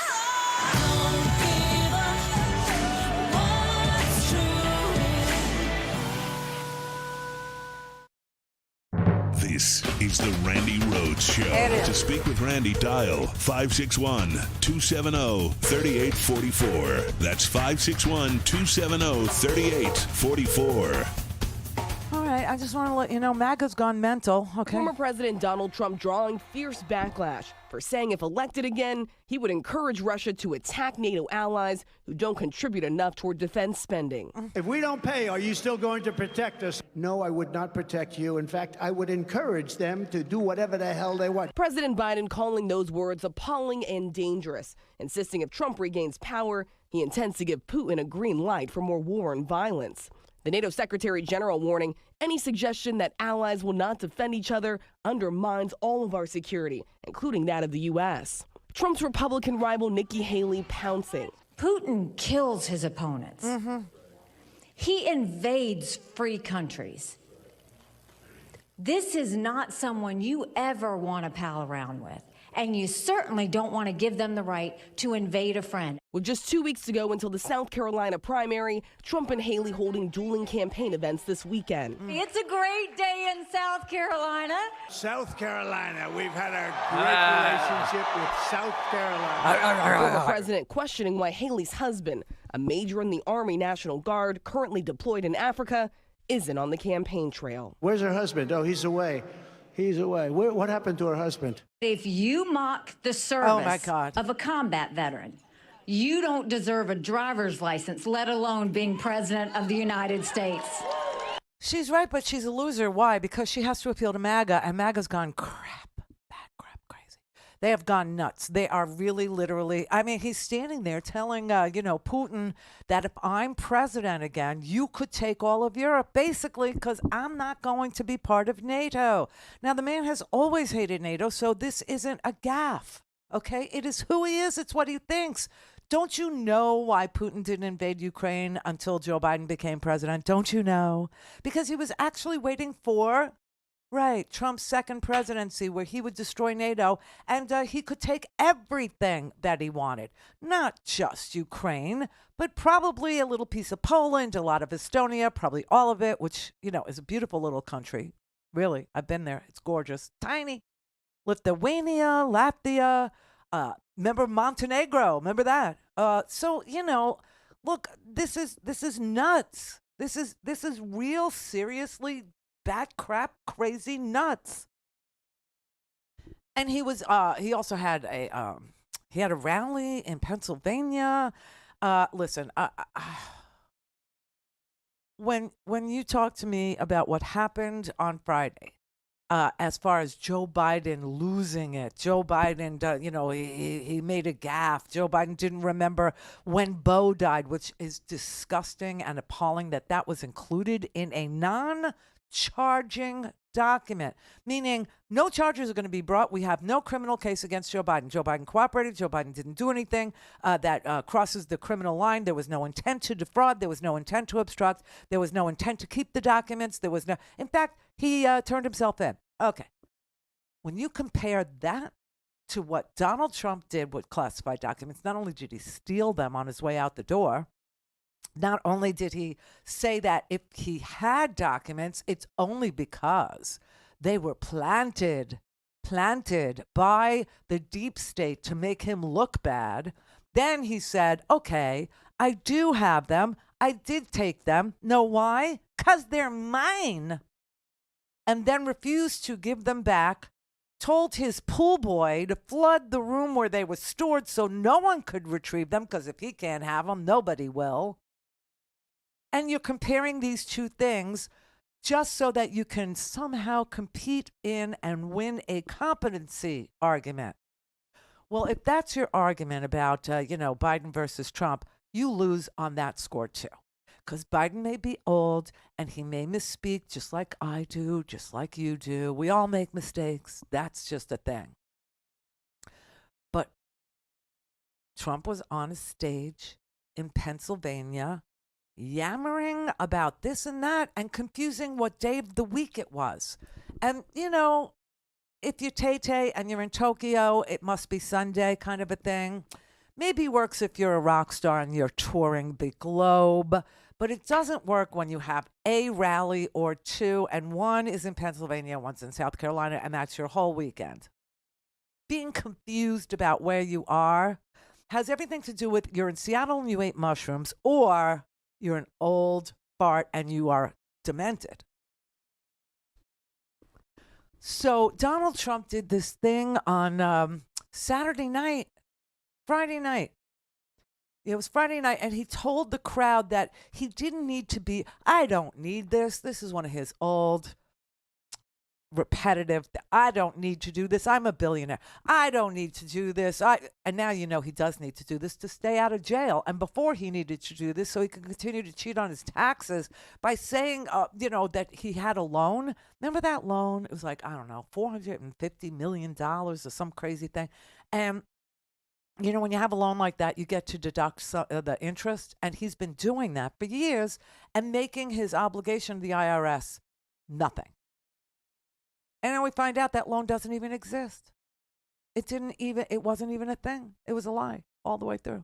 Don't give up. What's true? This is the Randi Rhodes Show. To speak with Randi, dial 561-270-3844. That's 561-270-3844. All right, I just want to let you know, MAGA's gone mental, okay? Former President Donald Trump drawing fierce backlash for saying if elected again, he would encourage Russia to attack NATO allies who don't contribute enough toward defense spending. If we don't pay, are you still going to protect us? No, I would not protect you. In fact, I would encourage them to do whatever the hell they want. President Biden calling those words appalling and dangerous, insisting if Trump regains power, he intends to give Putin a green light for more war and violence. The NATO Secretary General warning any suggestion that allies will not defend each other undermines all of our security, including that of the U.S. Trump's Republican rival Nikki Haley pouncing. Putin kills his opponents. He invades free countries. This is not someone you ever want to pal around with. And you certainly don't want to give them the right to invade a friend. With just 2 weeks to go until the South Carolina primary, Trump and Haley holding dueling campaign events this weekend. It's a great day in South Carolina. South Carolina, we've had a great relationship with South Carolina. Former president questioning why Haley's husband, a major in the Army National Guard currently deployed in Africa, isn't on the campaign trail. Where's her husband? Oh, he's away. He's away. What happened to her husband? If you mock the service of a combat veteran, you don't deserve a driver's license, let alone being president of the United States. She's right, but she's a loser. Why? Because she has to appeal to MAGA, and MAGA's gone crazy. They have gone nuts. They are really, literally. I mean, he's standing there telling, Putin that if I'm president again, you could take all of Europe, basically, because I'm not going to be part of NATO. Now, the man has always hated NATO, so this isn't a gaffe, okay? It is who he is. It's what he thinks. Don't you know why Putin didn't invade Ukraine until Joe Biden became president? Don't you know? Because he was actually waiting for... Right, Trump's second presidency where he would destroy NATO and he could take everything that he wanted. Not just Ukraine, but probably a little piece of Poland, a lot of Estonia, probably all of it, which, is a beautiful little country. Really, I've been there. It's gorgeous. Tiny. Lithuania, Latvia, remember Montenegro, remember that? So, look, this is nuts. This is real seriously bat crap crazy nuts. And he was he also had a rally in Pennsylvania. Listen, when you talk to me about what happened on Friday, as far as Joe Biden losing it, Joe Biden, he made a gaffe. Joe Biden didn't remember when Bo died, which is disgusting and appalling that was included in a non-charging document, meaning no charges are going to be brought. We have no criminal case against Joe Biden. Joe Biden cooperated. Joe Biden didn't do anything that crosses the criminal line. There was no intent to defraud. There was no intent to obstruct. There was no intent to keep the documents. There was no, in fact, he turned himself in. Okay. When you compare that to what Donald Trump did with classified documents, not only did he steal them on his way out the door, not only did he say that if he had documents, it's only because they were planted by the deep state to make him look bad. Then he said, okay, I do have them. I did take them. Know why? 'Cause they're mine. And then refused to give them back. Told his pool boy to flood the room where they were stored so no one could retrieve them, because if he can't have them, nobody will. And you're comparing these two things just so that you can somehow compete in and win a competency argument. Well, if that's your argument about, Biden versus Trump, you lose on that score too. Because Biden may be old and he may misspeak just like I do, just like you do. We all make mistakes. That's just a thing. But Trump was on a stage in Pennsylvania yammering about this and that and confusing what day of the week it was. And, if you're Tay-Tay and you're in Tokyo, it must be Sunday kind of a thing. Maybe works if you're a rock star and you're touring the globe. But it doesn't work when you have a rally or two, and one is in Pennsylvania, one's in South Carolina, and that's your whole weekend. Being confused about where you are has everything to do with you're in Seattle and you ate mushrooms, or you're an old fart and you are demented. So Donald Trump did this thing on Friday night. It was Friday night, and he told the crowd that he didn't need to be, I don't need this. This is one of his old, repetitive, I don't need to do this. I'm a billionaire. I don't need to do this. And now he does need to do this to stay out of jail. And before he needed to do this so he could continue to cheat on his taxes by saying, that he had a loan. Remember that loan? It was like, I don't know, $450 million or some crazy thing. And when you have a loan like that, you get to deduct the interest. And he's been doing that for years and making his obligation to the IRS nothing. And then we find out that loan doesn't even exist. It wasn't even a thing. It was a lie all the way through.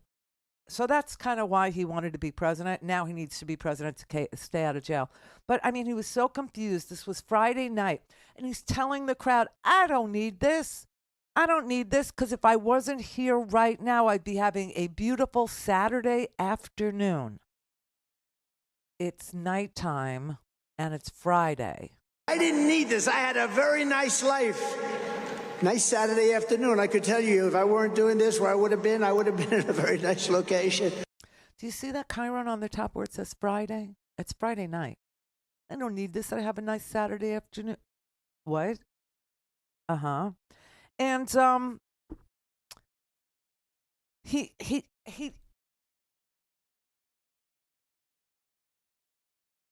So that's kind of why he wanted to be president. Now he needs to be president to stay out of jail. But he was so confused. This was Friday night. And he's telling the crowd, I don't need this. I don't need this because if I wasn't here right now, I'd be having a beautiful Saturday afternoon. It's nighttime and it's Friday. I didn't need this. I had a very nice life. Nice Saturday afternoon. I could tell you if I weren't doing this, where I would have been in a very nice location. Do you see that chyron on the top where it says Friday? It's Friday night. I don't need this. I have a nice Saturday afternoon. What? Uh-huh. And he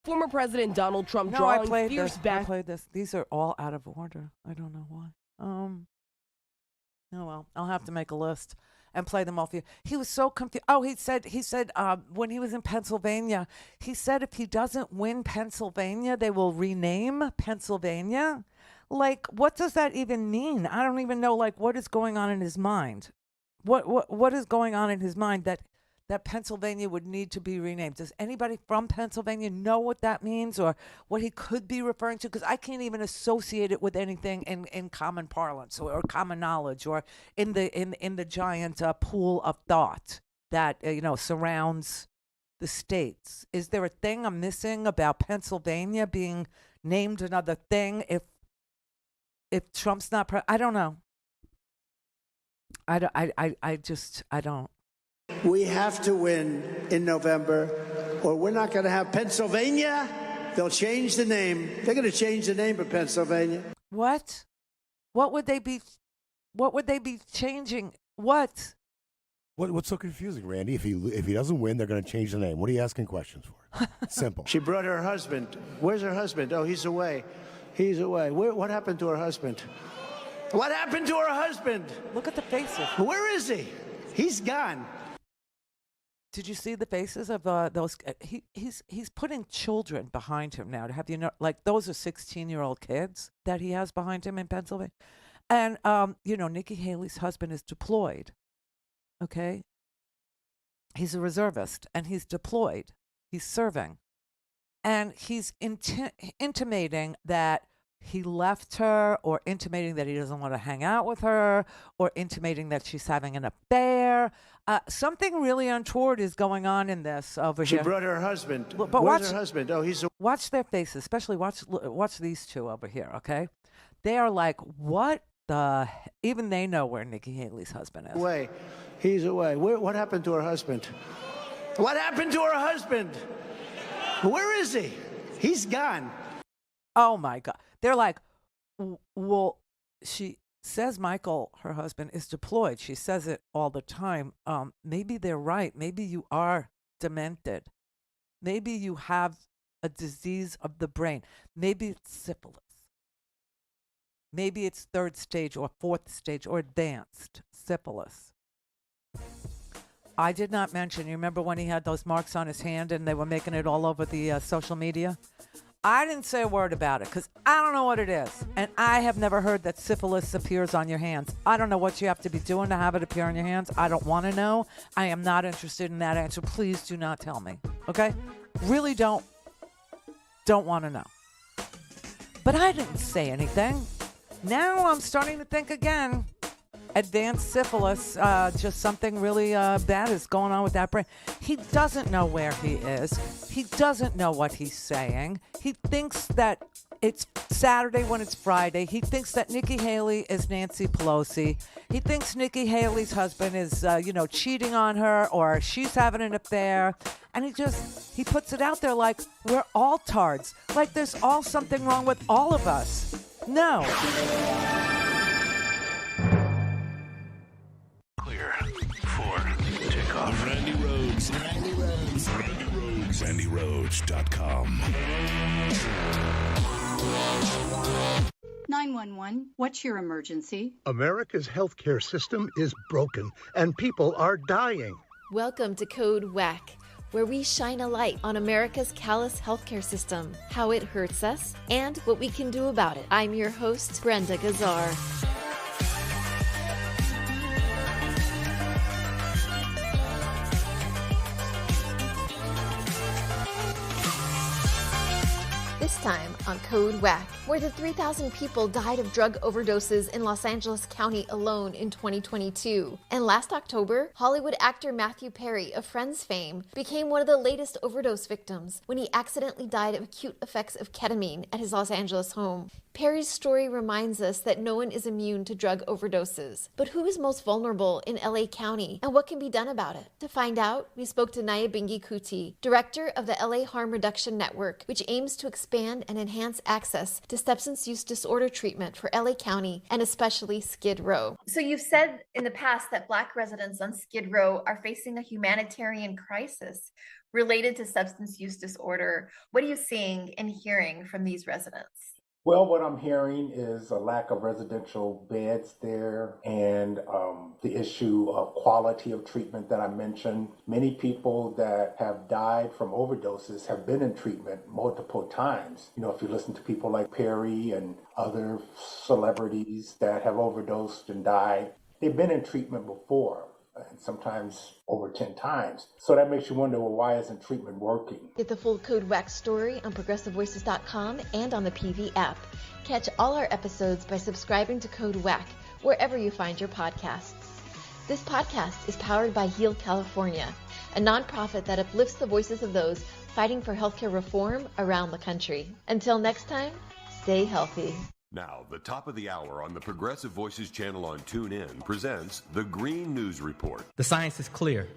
Former President Donald Trump drawing fierce back. I played this. These are all out of order. I don't know why. Oh well, I'll have to make a list and play them all for you. He was so confused. Oh, he said when he was in Pennsylvania, he said if he doesn't win Pennsylvania, they will rename Pennsylvania. Like, what does that even mean? I don't even know, what is going on in his mind. What is going on in his mind that Pennsylvania would need to be renamed? Does anybody from Pennsylvania know what that means or what he could be referring to? Because I can't even associate it with anything in common parlance or common knowledge or in the giant pool of thought that surrounds the states. Is there a thing I'm missing about Pennsylvania being named another thing if Trump's not I don't know. I don't. We have to win in November, or we're not going to have Pennsylvania. They'll change the name. They're going to change the name of Pennsylvania. What? What would they be changing? What? What's so confusing, Randy? If he doesn't win, they're going to change the name. What are you asking questions for? Simple. She brought her husband. Where's her husband? Oh, he's away. He's away. What happened to her husband? What happened to her husband? Look at the faces. Where is he? He's gone. Did you see the faces of those? He's putting children behind him now. Have you know? Those are 16-year-old kids that he has behind him in Pennsylvania, and Nikki Haley's husband is deployed. Okay, he's a reservist and he's deployed. He's serving, and he's intimating that he left her, or intimating that he doesn't want to hang out with her, or intimating that she's having an affair. Something really untoward is going on in this over here. She brought her husband. But where's her husband? Oh, watch their faces, especially watch these two over here, okay? They are like, what the... Even they know where Nikki Haley's husband is. Away. He's away. What happened to her husband? What happened to her husband? Where is he? He's gone. Oh, my God. They're like, well, she says Michael, her husband, is deployed. She says it all the time. Maybe they're right. Maybe you are demented. Maybe you have a disease of the brain. Maybe it's syphilis. Maybe it's 3rd stage or 4th stage or advanced syphilis. I did not mention, you remember when he had those marks on his hand and they were making it all over the social media? I didn't say a word about it because I don't know what it is. And I have never heard that syphilis appears on your hands. I don't know what you have to be doing to have it appear on your hands. I don't want to know. I am not interested in that answer. Please do not tell me. Okay? Really don't want to know. But I didn't say anything. Now I'm starting to think again. Advanced syphilis, just something really bad is going on with that brain. He doesn't know where he is. He doesn't know what he's saying. He thinks that it's Saturday when it's Friday. He thinks that Nikki Haley is Nancy Pelosi. He thinks Nikki Haley's husband is, cheating on her or she's having an affair. And he puts it out there like we're all tards. Like there's all something wrong with all of us. No. Clear for takeoff. Randi Rhodes. Randi Rhodes. Randi Rhodes. RandiRhodes.com. 911, what's your emergency? America's healthcare system is broken, and people are dying. Welcome to Code WAC, where we shine a light on America's callous healthcare system, how it hurts us, and what we can do about it. I'm your host, Brenda Gazar. This time on Code WAC, where the 3,000 people died of drug overdoses in Los Angeles County alone in 2022. And last October, Hollywood actor Matthew Perry of Friends fame became one of the latest overdose victims when he accidentally died of acute effects of ketamine at his Los Angeles home. Perry's story reminds us that no one is immune to drug overdoses. But who is most vulnerable in LA County, and what can be done about it? To find out, we spoke to Nyabinghi Kuti, director of the LA Harm Reduction Network, which aims to expand and enhance access to substance use disorder treatment for LA County and especially Skid Row. So you've said in the past that Black residents on Skid Row are facing a humanitarian crisis related to substance use disorder. What are you seeing and hearing from these residents? Well, what I'm hearing is a lack of residential beds there and the issue of quality of treatment that I mentioned. Many people that have died from overdoses have been in treatment multiple times. You know, if you listen to people like Perry and other celebrities that have overdosed and died, they've been in treatment before. And sometimes over 10 times. So that makes you wonder, well, why isn't treatment working? Get the full Code WAC story on ProgressiveVoices.com and on the PV app. Catch all our episodes by subscribing to Code WAC wherever you find your podcasts. This podcast is powered by Heal California, a nonprofit that uplifts the voices of those fighting for healthcare reform around the country. Until next time, stay healthy. Now, the top of the hour on the Progressive Voices channel on TuneIn presents the Green News Report. The science is clear.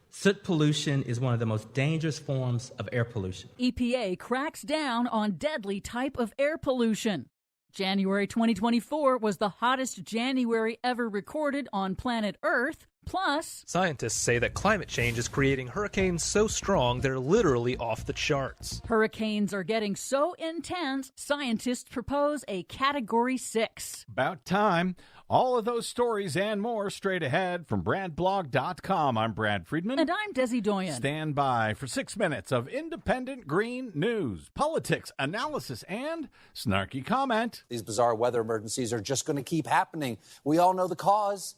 Soot pollution is one of the most dangerous forms of air pollution. EPA cracks down on deadly type of air pollution. January 2024 was the hottest January ever recorded on planet Earth. Plus, scientists say that climate change is creating hurricanes so strong they're literally off the charts. Hurricanes are getting so intense, scientists propose a Category 6. About time. All of those stories and more straight ahead from BradBlog.com. I'm Brad Friedman. And I'm Desi Doyen. Stand by for 6 minutes of independent green news, politics, analysis, and snarky comment. These bizarre weather emergencies are just going to keep happening. We all know the cause.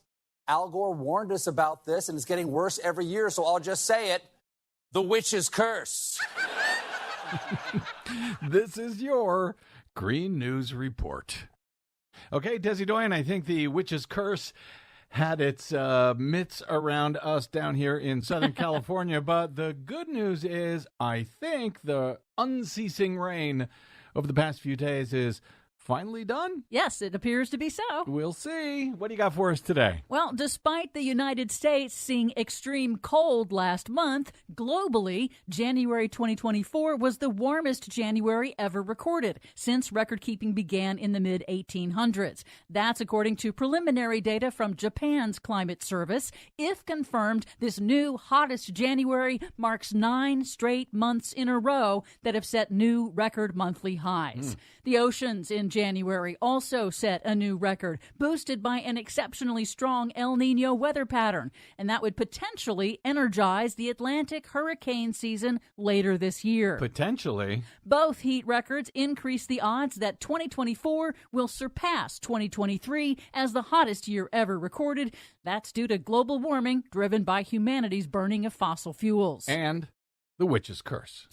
Al Gore warned us about this, and it's getting worse every year, so I'll just say it. The witch's curse. This is your Green News Report. Okay, Desi Doyen, I think the witch's curse had its mitts around us down here in Southern California, but the good news is I think the unceasing rain over the past few days is finally done? Yes, it appears to be so. We'll see. What do you got for us today? Well, despite the United States seeing extreme cold last month, globally, January 2024 was the warmest January ever recorded since record-keeping began in the mid-1800s. That's according to preliminary data from Japan's climate service. If confirmed, this new hottest January marks 9 straight months in a row that have set new record monthly highs. The oceans in January also set a new record, boosted by an exceptionally strong El Nino weather pattern, and that would potentially energize the Atlantic hurricane season later this year. Potentially. Both heat records increase the odds that 2024 will surpass 2023 as the hottest year ever recorded. That's due to global warming driven by humanity's burning of fossil fuels. And the witch's curse.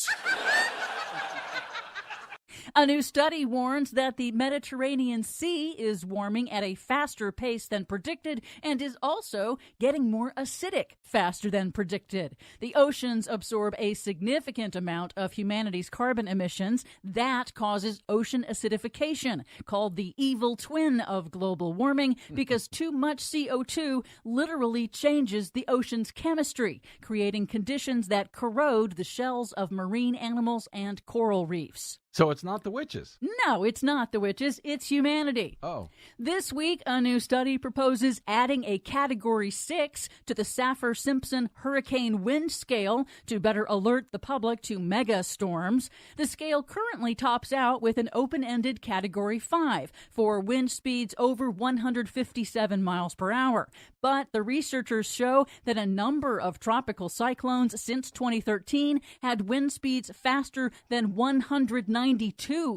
A new study warns that the Mediterranean Sea is warming at a faster pace than predicted and is also getting more acidic faster than predicted. The oceans absorb a significant amount of humanity's carbon emissions. That causes ocean acidification, called the evil twin of global warming, because too much CO2 literally changes the ocean's chemistry, creating conditions that corrode the shells of marine animals and coral reefs. So it's not the witches? No, it's not the witches. It's humanity. Oh. This week, a new study proposes adding a Category 6 to the Saffir-Simpson hurricane wind scale to better alert the public to mega storms. The scale currently tops out with an open-ended Category 5 for wind speeds over 157 miles per hour. But the researchers show that a number of tropical cyclones since 2013 had wind speeds faster than 192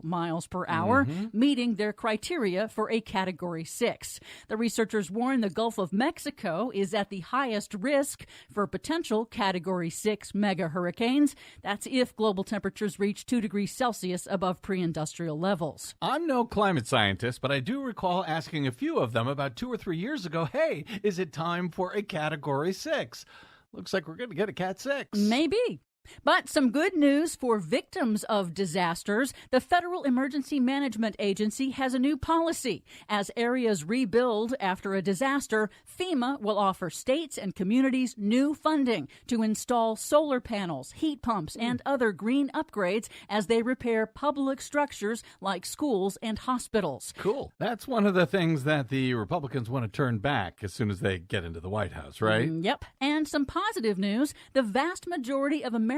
miles per hour, meeting their criteria for a Category 6. The researchers warn the Gulf of Mexico is at the highest risk for potential Category 6 mega hurricanes. That's if global temperatures reach 2 degrees Celsius above pre-industrial levels. I'm no climate scientist, but I do recall asking a few of them about 2 or 3 years ago, hey, is it time for a Category 6? Looks like we're going to get a Cat 6. Maybe. But some good news for victims of disasters. The Federal Emergency Management Agency has a new policy. As areas rebuild after a disaster, FEMA will offer states and communities new funding to install solar panels, heat pumps, and other green upgrades as they repair public structures like schools and hospitals. Cool. That's one of the things that the Republicans want to turn back as soon as they get into the White House, right? Yep. And some positive news. The vast majority of Americans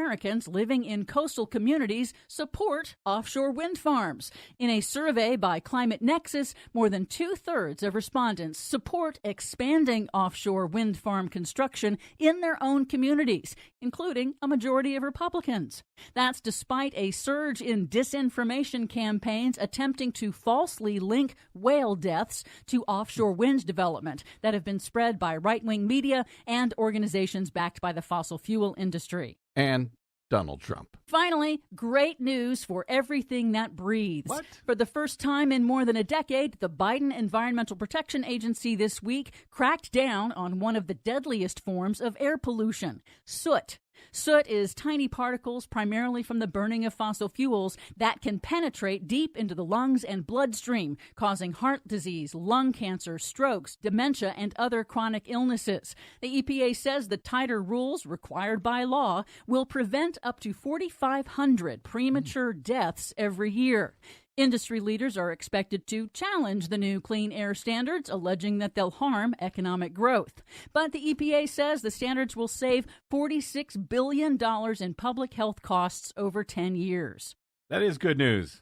living in coastal communities support offshore wind farms. In a survey by Climate Nexus, more than 2/3 of respondents support expanding offshore wind farm construction in their own communities, including a majority of Republicans. That's despite a surge in disinformation campaigns attempting to falsely link whale deaths to offshore wind development that have been spread by right-wing media and organizations backed by the fossil fuel industry. And Donald Trump. Finally, great news for everything that breathes. What? For the first time in more than a decade, the Biden Environmental Protection Agency this week cracked down on one of the deadliest forms of air pollution, soot. Soot is tiny particles, primarily from the burning of fossil fuels, that can penetrate deep into the lungs and bloodstream, causing heart disease, lung cancer, strokes, dementia, and other chronic illnesses. The EPA says the tighter rules required by law will prevent up to 4,500 premature deaths every year. Industry leaders are expected to challenge the new clean air standards, alleging that they'll harm economic growth. But the EPA says the standards will save $46 billion in public health costs over 10 years. That is good news.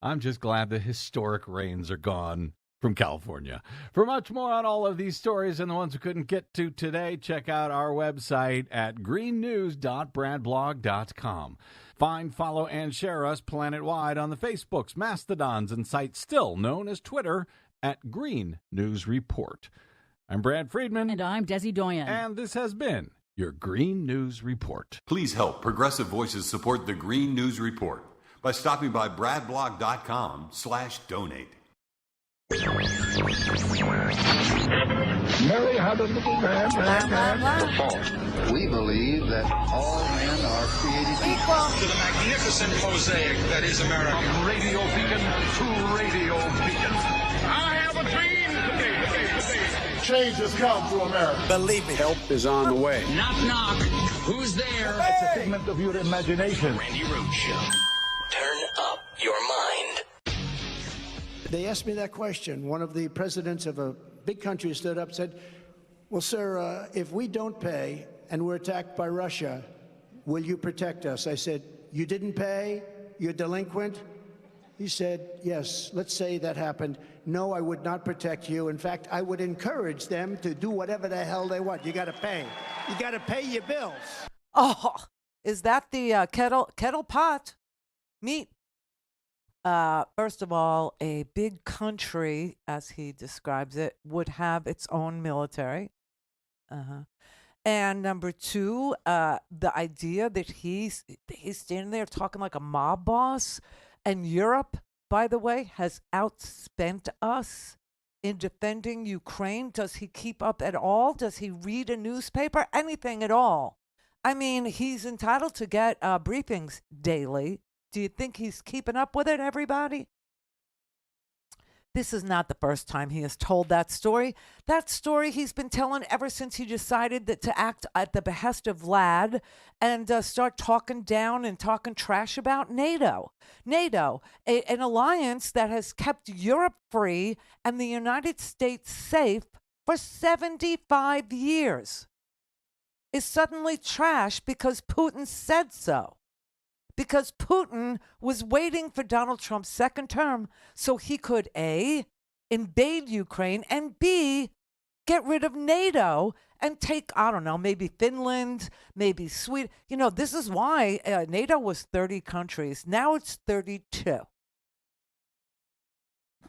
I'm just glad the historic rains are gone from California. For much more on all of these stories and the ones we couldn't get to today, check out our website at greennews.bradblog.com. Find, follow, and share us planet-wide on the Facebooks, Mastodons, and sites still known as Twitter at Green News Report. I'm Brad Friedman. And I'm Desi Doyen. And this has been your Green News Report. Please help Progressive Voices support the Green News Report by stopping by bradblog.com/donate. Mary had a little lamb. False. We believe that all men are created equal. To the magnificent mosaic that is America. From radio beacon to radio beacon. I have a dream today. Change has come to America. Believe me. Help is on the way. Knock, knock. Who's there? It's a figment of your imagination. Randi Rhodes Show. Turn up your mind. They asked me that question. One of the presidents of a big country stood up and said, well, sir, if we don't pay and we're attacked by Russia, will you protect us? I said, you didn't pay? You're delinquent? He said, yes, let's say that happened. No, I would not protect you. In fact, I would encourage them to do whatever the hell they want. You got to pay. You got to pay your bills. Oh, is that the kettle pot meat? First of all, a big country, as he describes it, would have its own military. And number two, the idea that he's standing there talking like a mob boss, and Europe, by the way, has outspent us in defending Ukraine. Does he keep up at all? Does he read a newspaper? Anything at all? I mean, he's entitled to get briefings daily. Do you think he's keeping up with it, everybody? This is not the first time he has told that story. That story he's been telling ever since he decided that to act at the behest of Vlad and start talking down and talking trash about NATO. NATO, an alliance that has kept Europe free and the United States safe for 75 years, is suddenly trash because Putin said so. Because Putin was waiting for Donald Trump's second term so he could, A, invade Ukraine, and B, get rid of NATO and take, I don't know, maybe Finland, maybe Sweden. You know, this is why NATO was 30 countries. Now it's 32.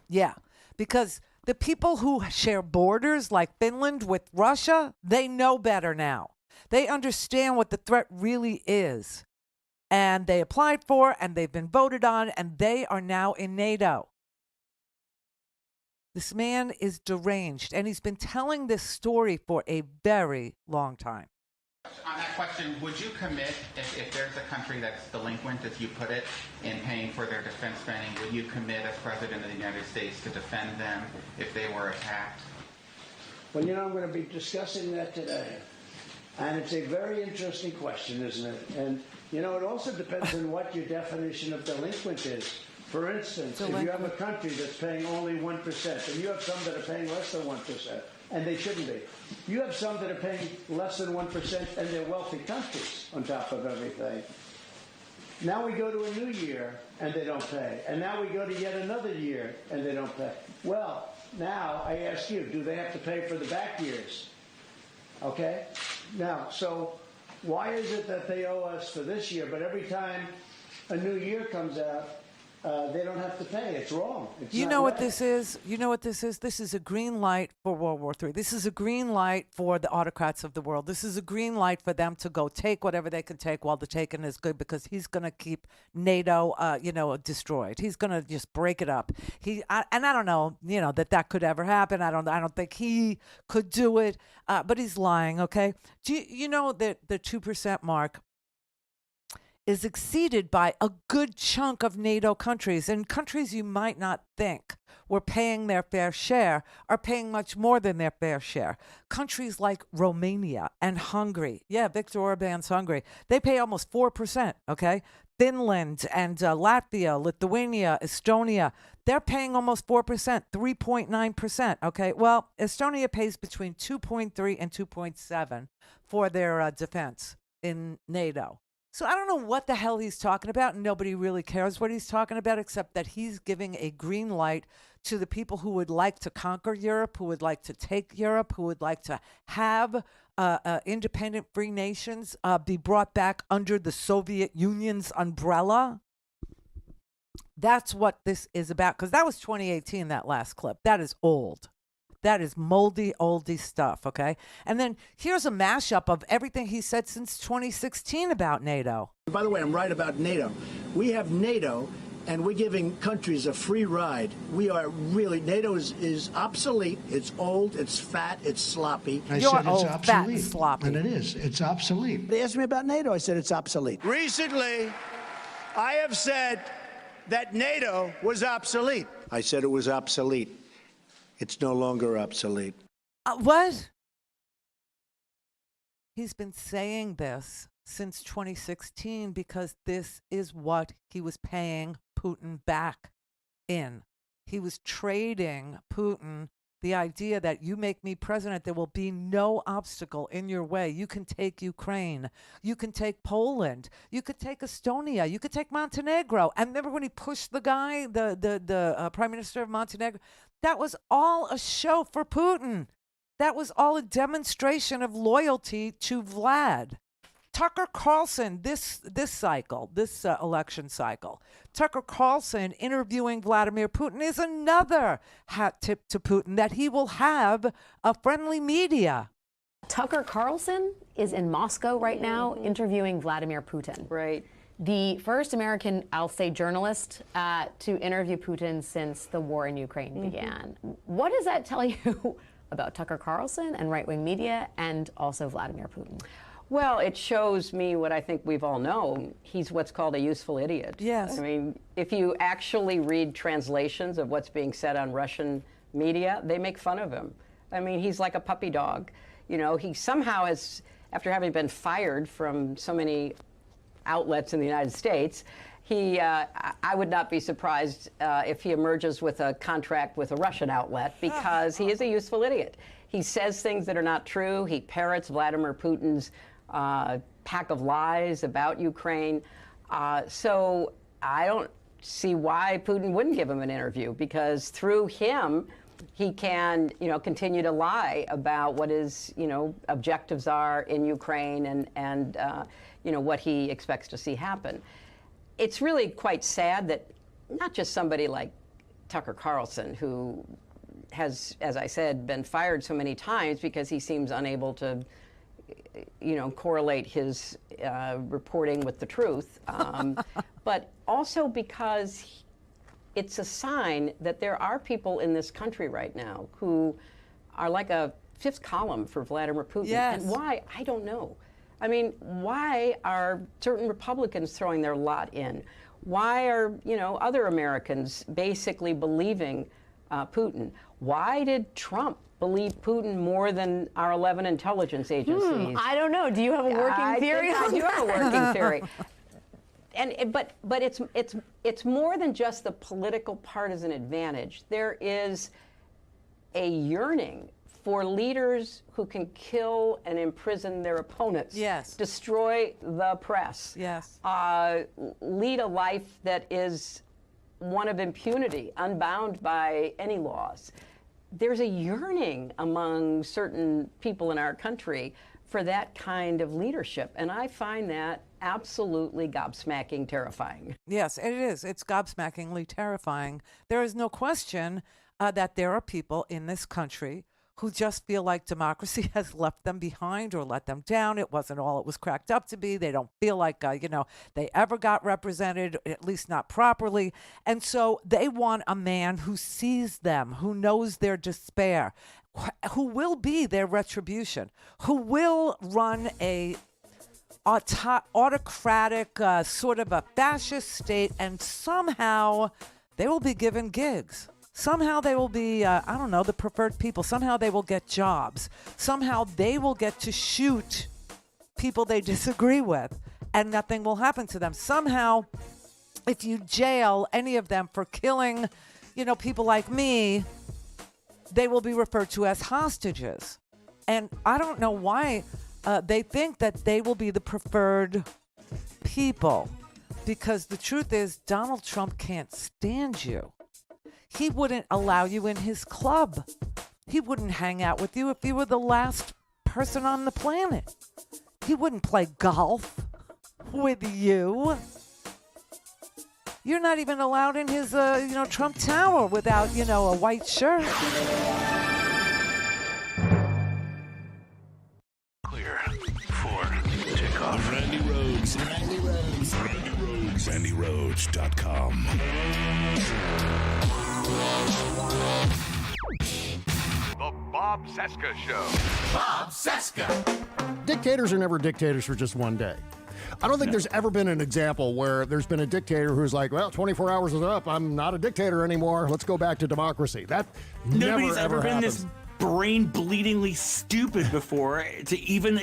Yeah, because the people who share borders like Finland with Russia, they know better now. They understand what the threat really is. And they applied for, and they've been voted on, and they are now in NATO. This man is deranged, and he's been telling this story for a very long time. On that question, would you commit, if there's a country that's delinquent, as you put it, in paying for their defense spending, would you commit as President of the United States to defend them if they were attacked? Well, you know, I'm going to be discussing that today. And it's a very interesting question, isn't it? And, you know, it also depends on what your definition of delinquent is. For instance, if you have a country that's paying only 1%, and you have some that are paying less than 1%, and they shouldn't be. You have some that are paying less than 1%, and they're wealthy countries on top of everything. Now we go to a new year, and they don't pay. And now we go to yet another year, and they don't pay. Well, now I ask you, do they have to pay for the back years? Okay? Now, so why is it that they owe us for this year, but every time a new year comes out, they don't have to pay? It's wrong. It's you know what this is? You know what this is? This is a green light for World War III. This is a green light for the autocrats of the world. This is a green light for them to go take whatever they can take while the taking is good, because he's going to keep NATO, destroyed. He's going to just break it up. I don't know, that could ever happen. I don't think he could do it, but he's lying, okay? Do you know that the 2% mark is exceeded by a good chunk of NATO countries, and countries you might not think were paying their fair share are paying much more than their fair share. Countries like Romania and Hungary, Viktor Orban's Hungary, they pay almost 4%, okay? Finland and Latvia, Lithuania, Estonia, they're paying almost 4%, 3.9%, okay? Well, Estonia pays between 2.3 and 2.7 for their defense in NATO. So I don't know what the hell he's talking about, and nobody really cares what he's talking about, except that he's giving a green light to the people who would like to conquer Europe, who would like to take Europe, who would like to have independent free nations be brought back under the Soviet Union's umbrella. That's what this is about, because that was 2018, that last clip. That is old. That is moldy, oldie stuff, okay? And then here's a mashup of everything he said since 2016 about NATO. By the way, I'm right about NATO. We have NATO and we're giving countries a free ride. We are really, NATO is obsolete. It's old, it's fat, it's sloppy. I You're said it's old, obsolete. Fat, and sloppy. And it is. It's obsolete. They asked me about NATO. I said it's obsolete. Recently, I have said that NATO was obsolete. I said it was obsolete. It's no longer obsolete. What? He's been saying this since 2016 because this is what he was paying Putin back in. He was trading Putin the idea that you make me president, there will be no obstacle in your way. You can take Ukraine. You can take Poland. You could take Estonia. You could take Montenegro. And remember when he pushed the guy, the prime minister of Montenegro? That was all a show for Putin. That was all a demonstration of loyalty to Vlad. Tucker Carlson, this election cycle, Tucker Carlson interviewing Vladimir Putin is another hat tip to Putin that he will have a friendly media. Tucker Carlson is in Moscow right now interviewing Vladimir Putin. Right. The first American, I'll say, journalist to interview Putin since the war in Ukraine began. What does that tell you about Tucker Carlson and right-wing media and also Vladimir Putin? Well, it shows me what I think we've all known. He's what's called a useful idiot. Yes. I mean, if you actually read translations of what's being said on Russian media, they make fun of him. I mean, he's like a puppy dog. You know, he somehow has, after having been fired from so many outlets in the United States, I would not be surprised if he emerges with a contract with a Russian outlet because he is a useful idiot. He says things that are not true. He parrots Vladimir Putin's pack of lies about Ukraine. So I don't see why Putin wouldn't give him an interview, because through him, he can, continue to lie about what his, objectives are in Ukraine and what he expects to see happen. It's really quite sad that not just somebody like Tucker Carlson, who has, as I said, been fired so many times because he seems unable to, correlate his reporting with the truth, but also because it's a sign that there are people in this country right now who are like a fifth column for Vladimir Putin. Yes. And why? I don't know. I mean, why are certain Republicans throwing their lot in? Why are, other Americans basically believing Putin? Why did Trump believe Putin more than our 11 intelligence agencies? I don't know. Do you have a working theory? I do have a working theory. But it's more than just the political partisan advantage. There is a yearning for leaders who can kill and imprison their opponents. Yes. Destroy the press. Yes. Lead a life that is one of impunity, unbound by any laws. There's a yearning among certain people in our country for that kind of leadership, and I find that absolutely gobsmacking terrifying. Yes, it is. It's gobsmackingly terrifying. There is no question that there are people in this country who just feel like democracy has left them behind or let them down. It wasn't all it was cracked up to be. They don't feel like, they ever got represented, at least not properly. And so they want a man who sees them, who knows their despair, who will be their retribution, who will run a autocratic, sort of a fascist state, and somehow they will be given gigs. Somehow they will be, the preferred people. Somehow they will get jobs. Somehow they will get to shoot people they disagree with, and nothing will happen to them. Somehow, if you jail any of them for killing, people like me, they will be referred to as hostages. And I don't know why they think that they will be the preferred people, because the truth is Donald Trump can't stand you. He wouldn't allow you in his club. He wouldn't hang out with you if you were the last person on the planet. He wouldn't play golf with you. You're not even allowed in his, Trump Tower without, a white shirt. Clear for takeoff. Randi Rhodes. RandiRhodes.com. Bob Cesca Show. Bob Cesca. Dictators are never dictators for just one day. I don't think there's ever been an example where there's been a dictator who's like, well, 24 hours is up. I'm not a dictator anymore. Let's go back to democracy. That Nobody's never ever been happens. this brain-bleedingly stupid before to even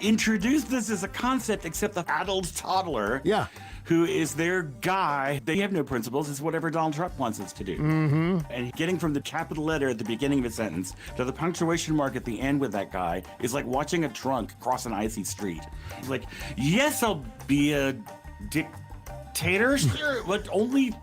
introduce this as a concept, except the adult toddler. Yeah. Who is their guy. They have no principles. It's whatever Donald Trump wants us to do. Mm-hmm. And getting from the capital letter at the beginning of a sentence to the punctuation mark at the end with that guy is like watching a drunk cross an icy street. He's like, yes, I'll be a dictator, sure, but only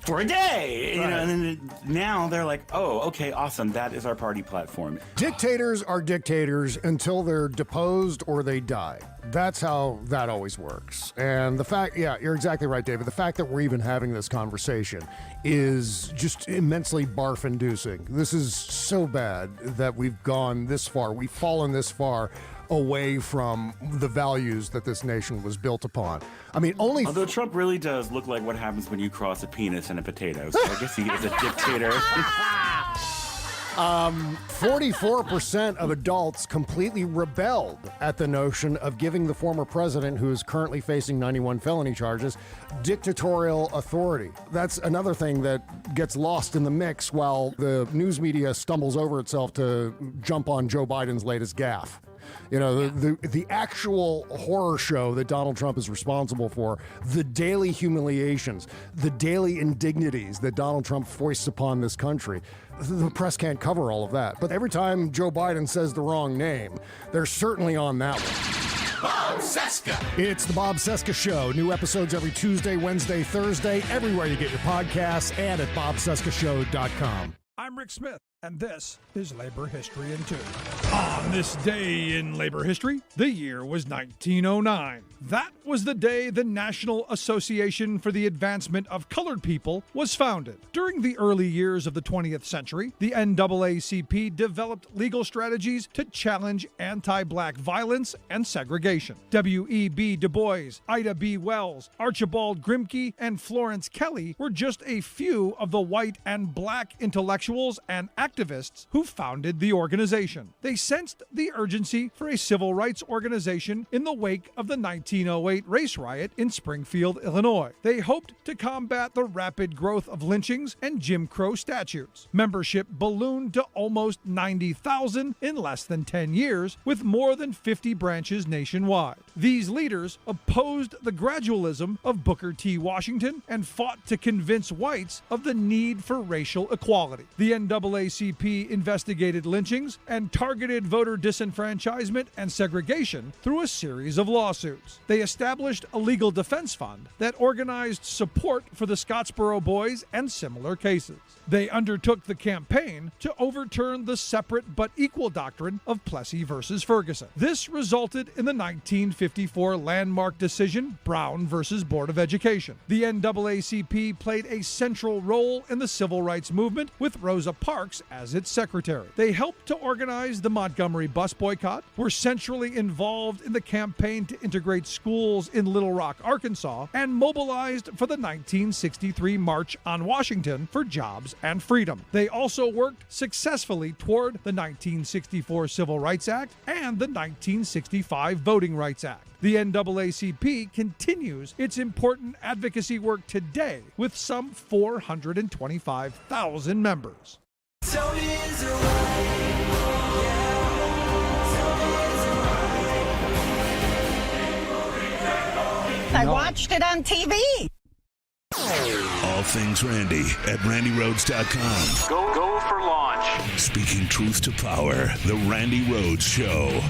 for a day. You know, and then now they're like, oh, okay, awesome. That is our party platform. Dictators are dictators until they're deposed or they die. That's how that always works. And the fact, yeah, you're exactly right, David. The fact that we're even having this conversation is just immensely barf-inducing. This is so bad that we've gone this far. We've fallen this far away from the values that this nation was built upon. I mean, Although Trump really does look like what happens when you cross a penis and a potato. So I guess he is a dictator. 44% of adults completely rebelled at the notion of giving the former president, who is currently facing 91 felony charges, dictatorial authority. That's another thing that gets lost in the mix while the news media stumbles over itself to jump on Joe Biden's latest gaffe. You know, the actual horror show that Donald Trump is responsible for, the daily humiliations, the daily indignities that Donald Trump foists upon this country. The press can't cover all of that. But every time Joe Biden says the wrong name, they're certainly on that one. Bob Cesca. It's the Bob Cesca Show. New episodes every Tuesday, Wednesday, Thursday, everywhere you get your podcasts, and at bobcescashow.com. I'm Rick Smith, and this is Labor History in 2. On this day in labor history, the year was 1909. That was the day the National Association for the Advancement of Colored People was founded. During the early years of the 20th century, the NAACP developed legal strategies to challenge anti-black violence and segregation. W.E.B. Du Bois, Ida B. Wells, Archibald Grimke, and Florence Kelley were just a few of the white and black intellectuals and activists who founded the organization. They sensed the urgency for a civil rights organization in the wake of the 1908 race riot in Springfield, Illinois. They hoped to combat the rapid growth of lynchings and Jim Crow statutes. Membership ballooned to almost 90,000 in less than 10 years, with more than 50 branches nationwide. These leaders opposed the gradualism of Booker T. Washington and fought to convince whites of the need for racial equality. The NAACP investigated lynchings and targeted voter disenfranchisement and segregation through a series of lawsuits. They established a legal defense fund that organized support for the Scottsboro Boys and similar cases. They undertook the campaign to overturn the separate but equal doctrine of Plessy versus Ferguson. This resulted in the 1954 landmark decision, Brown versus Board of Education. The NAACP played a central role in the civil rights movement, with Rosa Parks as its secretary. They helped to organize the Montgomery bus boycott, were centrally involved in the campaign to integrate schools in Little Rock, Arkansas, and mobilized for the 1963 March on Washington for jobs and freedom. They also worked successfully toward the 1964 Civil Rights Act and the 1965 Voting Rights Act. The NAACP continues its important advocacy work today with some 425,000 members. I watched it on TV. All things Randy at randyrhodes.com. Go for launch. Speaking truth to power, the Randi Rhodes Show.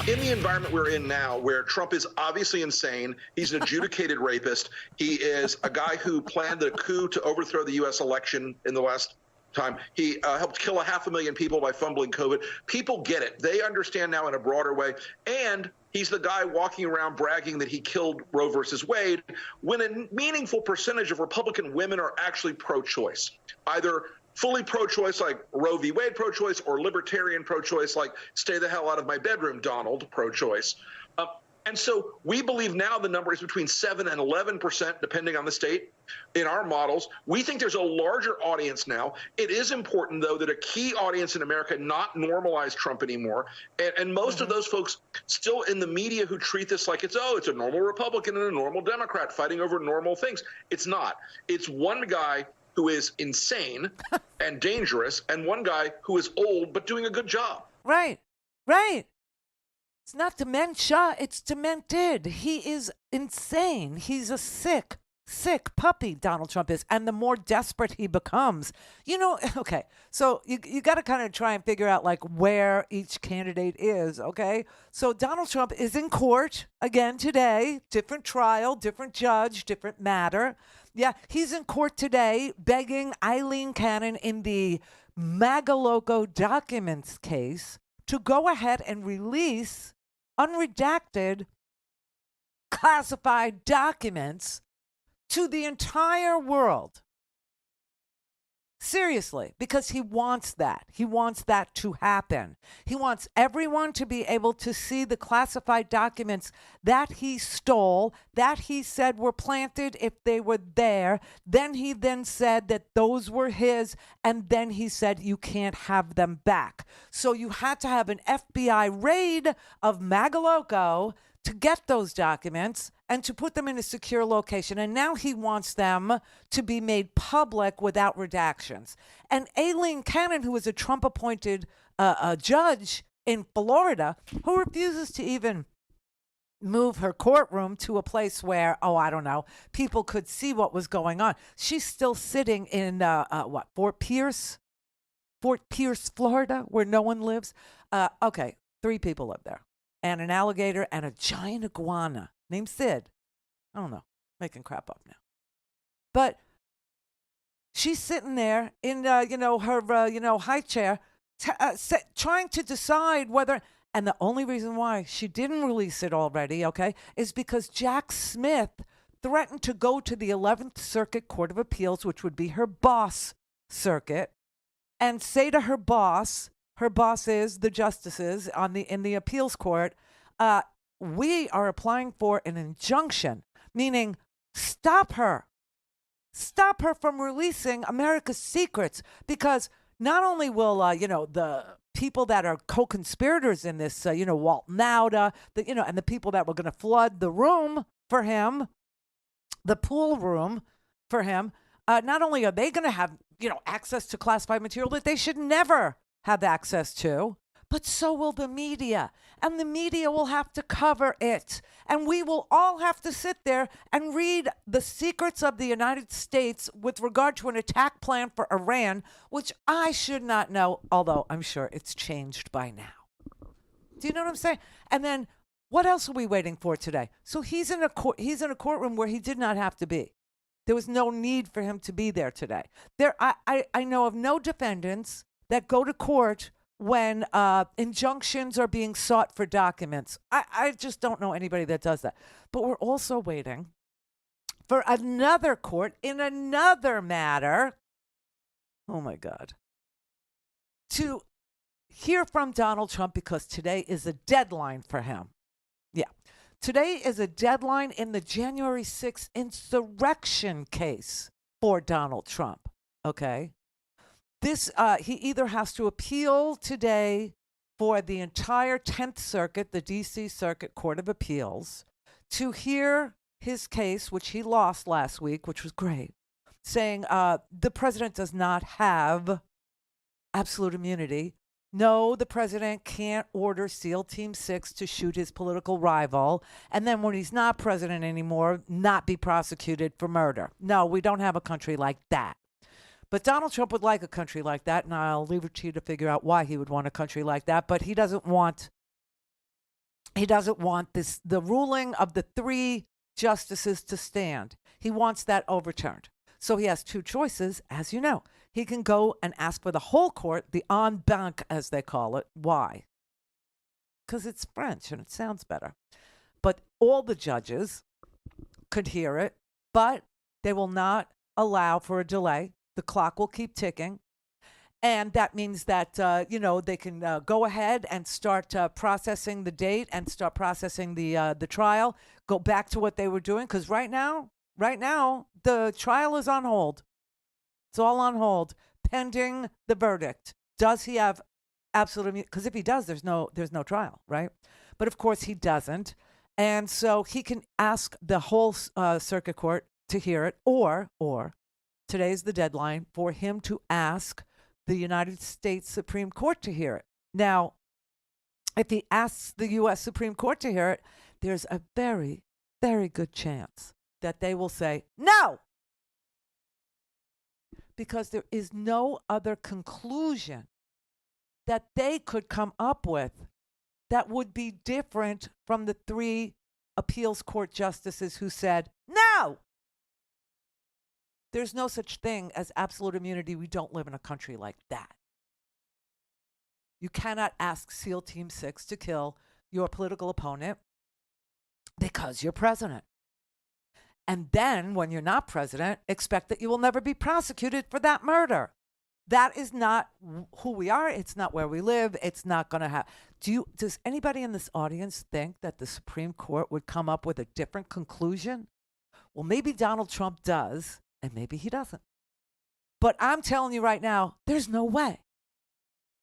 In the environment we're in now, where Trump is obviously insane, he's an adjudicated rapist. He is a guy who planned a coup to overthrow the U.S. election in the last time. He helped kill 500,000 people by fumbling COVID. People get it. They understand now in a broader way. And he's the guy walking around bragging that he killed Roe versus Wade, when a meaningful percentage of Republican women are actually pro-choice, either fully pro-choice like Roe v. Wade pro-choice, or libertarian pro-choice like stay the hell out of my bedroom, Donald pro-choice. And so we believe now the number is between 7 and 11%, depending on the state. In our models, we think there's a larger audience now. It is important, though, that a key audience in America not normalize Trump anymore. And most of those folks still in the media who treat this like it's a normal Republican and a normal Democrat fighting over normal things. It's not. It's one guy who is insane and dangerous and one guy who is old but doing a good job. Right. It's not dementia, it's demented. He is insane. He's a sick puppy, Donald Trump is. And the more desperate he becomes, okay, so you got to kind of try and figure out like where each candidate is, okay? So Donald Trump is in court again today, different trial, different judge, different matter. Yeah, he's in court today begging Eileen Cannon in the Magaloco documents case to go ahead and release unredacted, classified documents to the entire world. Seriously, because he wants that. He wants that to happen. He wants everyone to be able to see the classified documents that he stole, that he said were planted if they were there. Then he said that those were his, and then he said you can't have them back. So you had to have an FBI raid of Magaloco to get those documents and to put them in a secure location. And now he wants them to be made public without redactions. And Aileen Cannon, who is a Trump-appointed judge in Florida, who refuses to even move her courtroom to a place where, people could see what was going on. She's still sitting in, Fort Pierce, Florida, where no one lives. 3 people live there. And an alligator and a giant iguana named Sid. I don't know, making crap up now. But she's sitting there in, her, high chair, trying to decide whether, and the only reason why she didn't release it already, is because Jack Smith threatened to go to the 11th Circuit Court of Appeals, which would be her boss circuit, and say to her boss is the justices in the appeals court, we are applying for an injunction, meaning stop her from releasing America's secrets, because not only will the people that are co-conspirators in this, Walt Nauta, and the people that were going to flood the room for him, the pool room for him, not only are they going to have access to classified material that they should never have access to, but so will the media. And the media will have to cover it. And we will all have to sit there and read the secrets of the United States with regard to an attack plan for Iran, which I should not know, although I'm sure it's changed by now. Do you know what I'm saying? And then what else are we waiting for today? So he's in a courtroom where he did not have to be. There was no need for him to be there today. I know of no defendants that go to court when injunctions are being sought for documents. I just don't know anybody that does that. But we're also waiting for another court in another matter, oh my God, to hear from Donald Trump, because today is a deadline for him. Yeah. Today is a deadline in the January 6th insurrection case for Donald Trump, okay? This, he either has to appeal today for the entire 10th Circuit, the D.C. Circuit Court of Appeals, to hear his case, which he lost last week, which was great, saying the president does not have absolute immunity. No, the president can't order SEAL Team 6 to shoot his political rival, and then when he's not president anymore, not be prosecuted for murder. No, we don't have a country like that. But Donald Trump would like a country like that, and I'll leave it to you to figure out why he would want a country like that. But he doesn't want this, the ruling of the 3 justices to stand. He wants that overturned. So he has 2 choices, as you know. He can go and ask for the whole court, the en banc, as they call it. Why? Because it's French and it sounds better. But all the judges could hear it, but they will not allow for a delay. The clock will keep ticking. And that means that, they can go ahead and start processing the date and start processing the trial, go back to what they were doing. Because right now, the trial is on hold. It's all on hold, pending the verdict. Does he have absolute immunity? Because if he does, there's no trial, right? But of course he doesn't. And so he can ask the whole circuit court to hear it, or today's the deadline for him to ask the United States Supreme Court to hear it. Now, if he asks the U.S. Supreme Court to hear it, there's a very, very good chance that they will say no, because there is no other conclusion that they could come up with that would be different from the 3 appeals court justices who said no. There's no such thing as absolute immunity. We don't live in a country like that. You cannot ask SEAL Team 6 to kill your political opponent because you're president. And then, when you're not president, expect that you will never be prosecuted for that murder. That is not who we are. It's not where we live. It's not going to happen. Does anybody in this audience think that the Supreme Court would come up with a different conclusion? Well, maybe Donald Trump does. And maybe he doesn't. But I'm telling you right now, there's no way.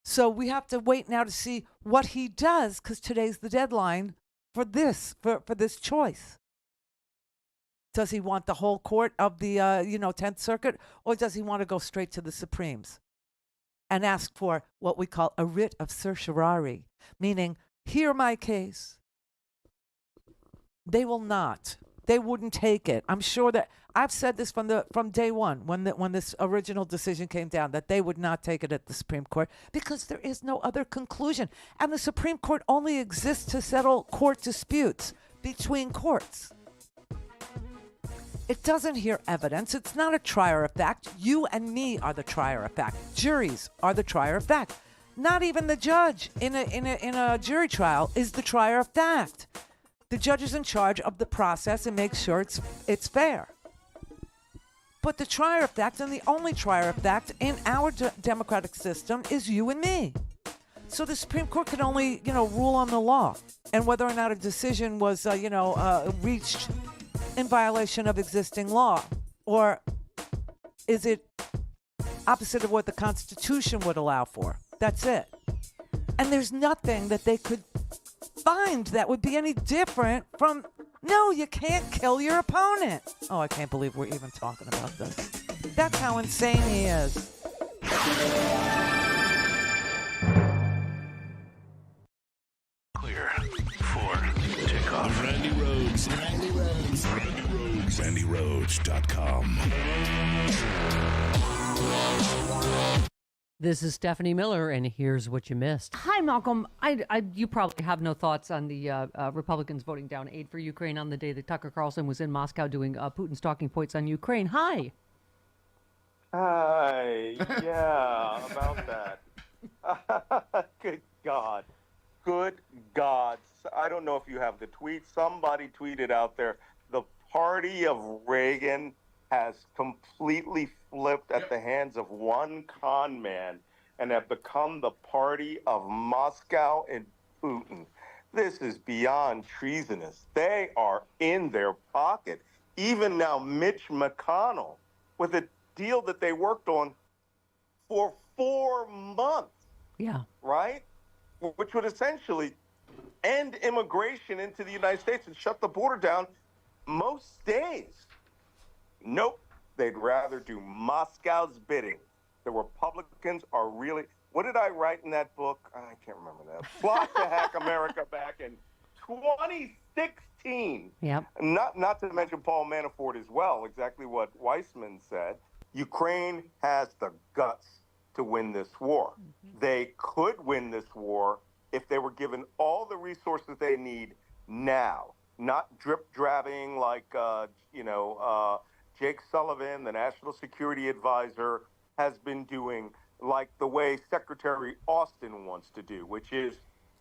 So we have to wait now to see what he does, because today's the deadline for this choice. Does he want the whole court of the 10th Circuit, or does he want to go straight to the Supremes and ask for what we call a writ of certiorari, meaning hear my case? They will not. They wouldn't take it. I'm sure that I've said this from day one when this original decision came down, that they would not take it at the Supreme Court because there is no other conclusion. And the Supreme Court only exists to settle court disputes between courts. It doesn't hear evidence. It's not a trier of fact. You and me are the trier of fact. Juries are the trier of fact. Not even the judge in a jury trial is the trier of fact. The judge is in charge of the process and makes sure it's fair. But the trier of fact, and the only trier of fact in our democratic system, is you and me. So the Supreme Court can only, rule on the law and whether or not a decision was, reached in violation of existing law, or is it opposite of what the Constitution would allow for? That's it. And there's nothing that they could find that would be any different from, no, you can't kill your opponent. Oh, I can't believe we're even talking about this. That's how insane he is. Clear for takeoff. Randi Rhodes. RandiRhodes.com. This is Stephanie Miller, and here's what you missed. Hi, Malcolm. You probably have no thoughts on the Republicans voting down aid for Ukraine on the day that Tucker Carlson was in Moscow doing Putin's talking points on Ukraine. Hi. Hi. Yeah, about that. Good God. Good God. I don't know if you have the tweet. Somebody tweeted out there, the party of Reagan has completely flipped at the hands of one con man and have become the party of Moscow and Putin. This is beyond treasonous. They are in their pocket. Even now, Mitch McConnell, with a deal that they worked on for 4 months. Yeah. Right? Which would essentially end immigration into the United States and shut the border down most days. Nope. They'd rather do Moscow's bidding. The Republicans are really... What did I write in that book? I can't remember that. Plot to Hack America back in 2016. Yep. Not to mention Paul Manafort as well, exactly what Weissman said. Ukraine has the guts to win this war. Mm-hmm. They could win this war if they were given all the resources they need now, not drip-drabbing like, Jake Sullivan, the National Security Advisor, has been doing, like the way Secretary Austin wants to do, which is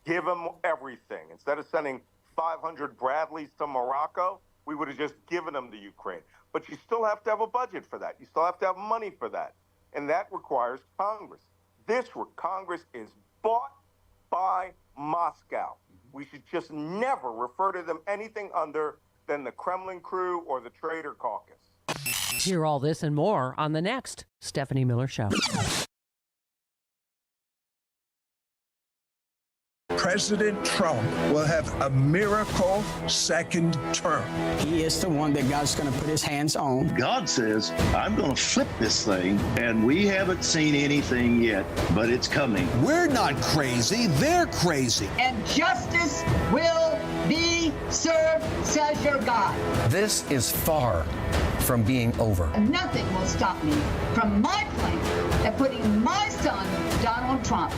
give them everything. Instead of sending 500 Bradleys to Morocco, we would have just given them to Ukraine. But you still have to have a budget for that. You still have to have money for that. And that requires Congress. Congress is bought by Moscow. We should just never refer to them anything other than the Kremlin crew or the Traitor Caucus. Hear all this and more on the next Stephanie Miller Show. President Trump will have a miracle second term. He is the one that God's going to put his hands on. God says, I'm going to flip this thing, and we haven't seen anything yet, but it's coming. We're not crazy, they're crazy. And justice will be served, says your God. This is far from being over. Nothing will stop me from my plan of putting my son, Donald Trump,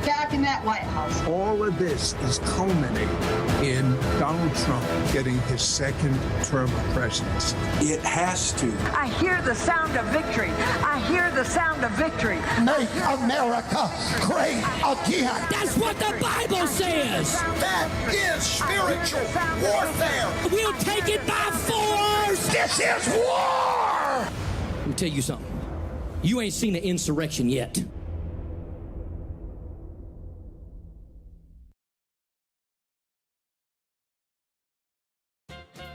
back in that White House. All of this is culminating in Donald Trump getting his second term of presidency. It has to. I hear the sound of victory. I hear the sound of victory. Make America great again. That's what the Bible says. That is spiritual warfare. We'll take it by force. This is war. Let me tell you something. You ain't seen an insurrection yet.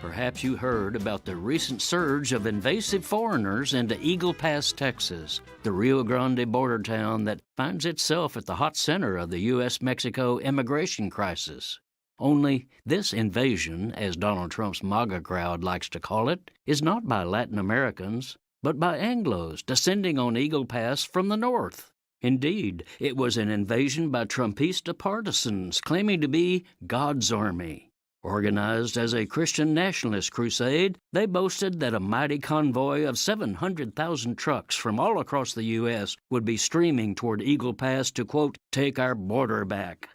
Perhaps you heard about the recent surge of invasive foreigners into Eagle Pass, Texas, the Rio Grande border town that finds itself at the hot center of the U.S.-Mexico immigration crisis. Only this invasion, as Donald Trump's MAGA crowd likes to call it, is not by Latin Americans, but by Anglos descending on Eagle Pass from the north. Indeed, it was an invasion by Trumpista partisans claiming to be God's army. Organized as a Christian nationalist crusade, they boasted that a mighty convoy of 700,000 trucks from all across the U.S. would be streaming toward Eagle Pass to, quote, take our border back.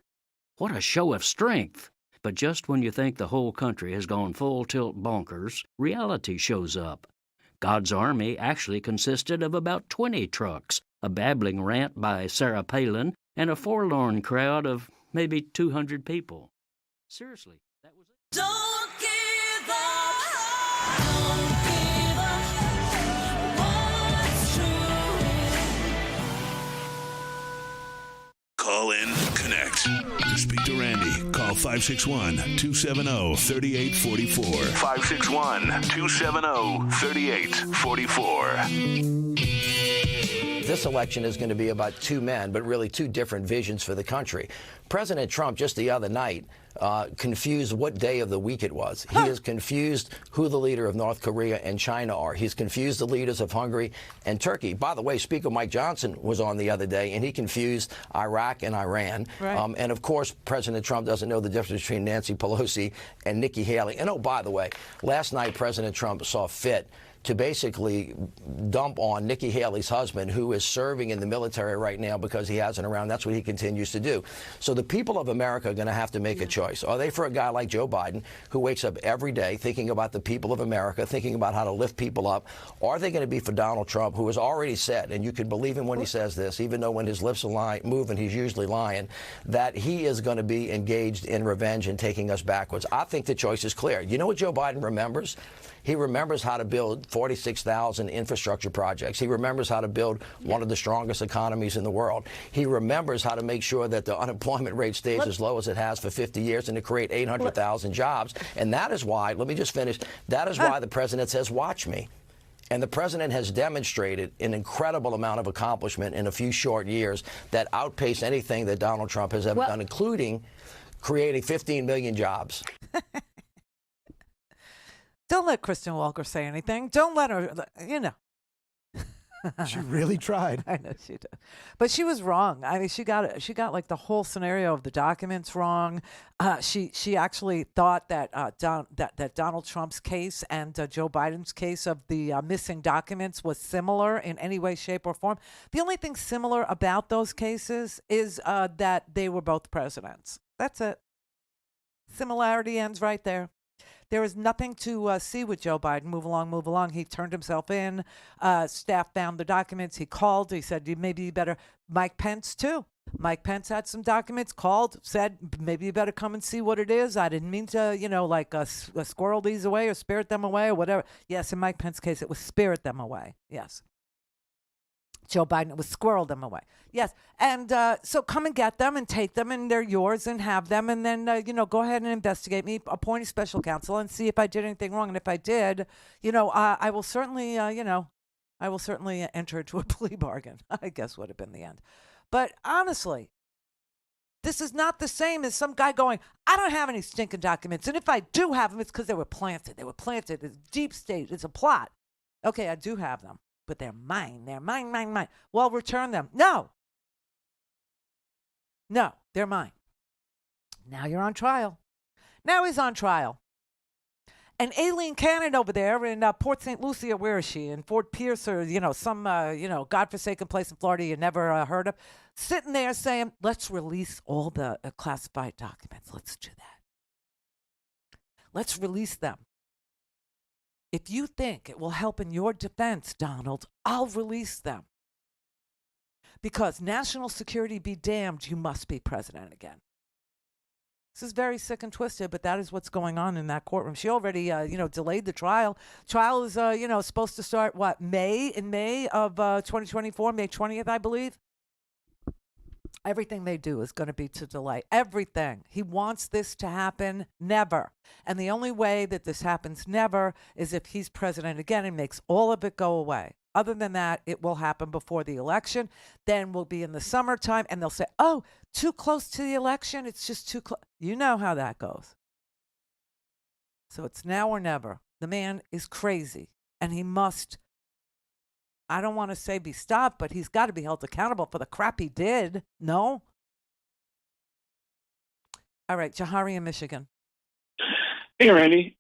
What a show of strength! But just when you think the whole country has gone full tilt bonkers, reality shows up. God's army actually consisted of about 20 trucks, a babbling rant by Sarah Palin, and a forlorn crowd of maybe 200 people. Seriously. Don't give up. Don't give up. What's true? Call in, connect. To speak to Randy, call 561-270-3844. 561-270-3844. This election is going to be about two men, but really two different visions for the country. President Trump, just the other night, confused what day of the week it was. He has confused who the leader of North Korea and China are. He's confused the leaders of Hungary and Turkey. By the way, Speaker Mike Johnson was on the other day, and he confused Iraq and Iran. Right. And, of course, President Trump doesn't know the difference between Nancy Pelosi and Nikki Haley. And, oh, by the way, last night President Trump saw fit to basically dump on Nikki Haley's husband, who is serving in the military right now because he hasn't around. That's what he continues to do. So the people of America are going to have to make a choice. Are they for a guy like Joe Biden, who wakes up every day thinking about the people of America, thinking about how to lift people up? Or are they going to be for Donald Trump, who has already said, and you can believe him when he says this, even though when his lips are moving, he's usually lying, that he is going to be engaged in revenge and taking us backwards? I think the choice is clear. You know what Joe Biden remembers? He remembers how to build 46,000 infrastructure projects. He remembers how to build one of the strongest economies in the world. He remembers how to make sure that the unemployment rate stays as low as it has for 50 years and to create 800,000 jobs. And that is why, let me just finish, that is why the president says, watch me. And the president has demonstrated an incredible amount of accomplishment in a few short years that outpace anything that Donald Trump has ever done, including creating 15 million jobs. Don't let Kristen Walker say anything. Don't let her, you know. She really tried. I know she did. But she was wrong. I mean, she got like the whole scenario of the documents wrong. She actually thought that that Donald Trump's case and Joe Biden's case of the missing documents was similar in any way, shape, or form. The only thing similar about those cases is that they were both presidents. That's it. Similarity ends right there. There is nothing to see with Joe Biden. Move along. He turned himself in. Staff found the documents. He called. He said, maybe you better. Mike Pence, too. Mike Pence had some documents, called, said, maybe you better come and see what it is. I didn't mean to, squirrel these away or spirit them away or whatever. Yes, in Mike Pence's case, it was spirit them away. Yes. Joe Biden was squirreled them away. Yes. And so come and get them and take them, and they're yours, and have them. And then, go ahead and investigate me, appoint a special counsel, and see if I did anything wrong. And if I did, I will certainly, enter into a plea bargain, I guess would have been the end. But honestly, this is not the same as some guy going, I don't have any stinking documents. And if I do have them, it's because they were planted. They were planted. It's deep state. It's a plot. Okay, I do have them, but they're mine. They're mine, mine, mine. Well, return them. No, they're mine. Now you're on trial. Now he's on trial. And Aileen Cannon over there in Port St. Lucie, where is she? In Fort Pierce, or, some, godforsaken place in Florida you never heard of, sitting there saying, let's release all the classified documents. Let's do that. Let's release them. If you think it will help in your defense, Donald, I'll release them. Because national security be damned, you must be president again. This is very sick and twisted, but that is what's going on in that courtroom. She already, delayed the trial. Trial is, supposed to start, in May of 2024, May 20th, I believe. Everything they do is going to be to delay. Everything. He wants this to happen never. And the only way that this happens never is if he's president again and makes all of it go away. Other than that, it will happen before the election. Then we'll be in the summertime, and they'll say, oh, too close to the election. It's just too close. You know how that goes. So it's now or never. The man is crazy, and he must, I don't want to say be stopped, but he's got to be held accountable for the crap he did. No? All right, Jahari in Michigan. Hey, Randy.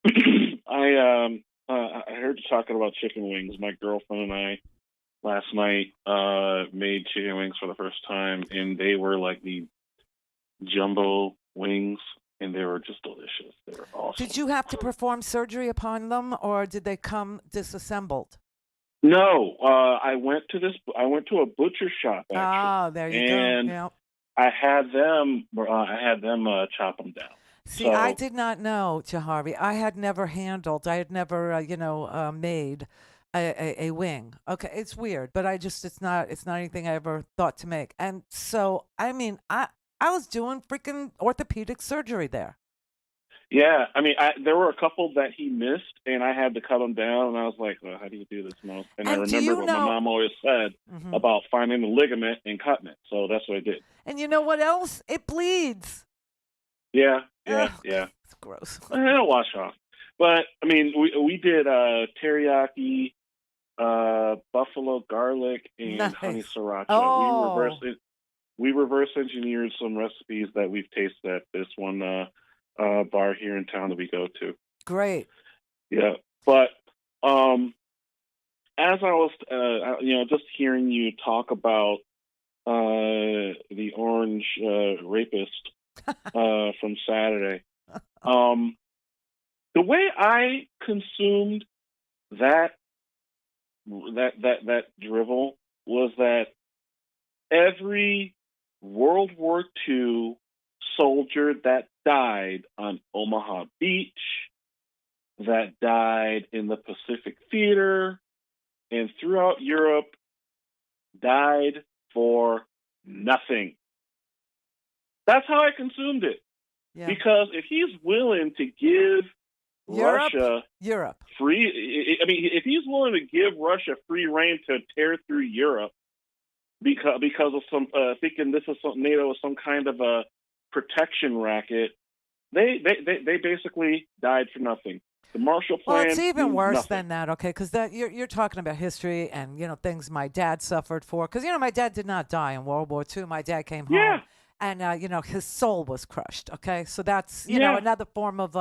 I heard you talking about chicken wings. My girlfriend and I last night made chicken wings for the first time, and they were like the jumbo wings, and they were just delicious. They were awesome. Did you have to perform surgery upon them, or did they come disassembled? No, I went to a butcher shop actually. Oh, there you and go. Yep. I had them chop them down. See, I did not know, Jahari. I had never handled. I had never, made a wing. Okay, it's weird, but it's not anything I ever thought to make. And so, I mean, I was doing freaking orthopedic surgery there. Yeah, I mean, there were a couple that he missed, and I had to cut them down. And I was like, well, how do you do this most? And I remember what my mom always said about finding the ligament and cutting it. So that's what I did. And you know what else? It bleeds. Yeah. It's gross. It'll wash off. But, I mean, we did teriyaki, buffalo garlic, and honey sriracha. Oh. We reverse engineered some recipes that we've tasted at this one bar here in town that we go to. Great. Yeah. But as I was, just hearing you talk about the orange rapist from Saturday. The way I consumed that drivel was that every World War II soldier that died on Omaha Beach, that died in the Pacific Theater, and throughout Europe, died for nothing. That's how I consumed it. Yeah. Because if he's willing to give Russia free, I mean, if he's willing to give Russia free reign to tear through Europe because of some thinking this is NATO is some kind of a protection racket, they basically died for nothing. The Marshall Plan. Well, it's even worse nothing. than that, okay? Because you're talking about history and things my dad suffered for. Because my dad did not die in World War II. My dad came home. And, his soul was crushed, okay? So that's, another form of,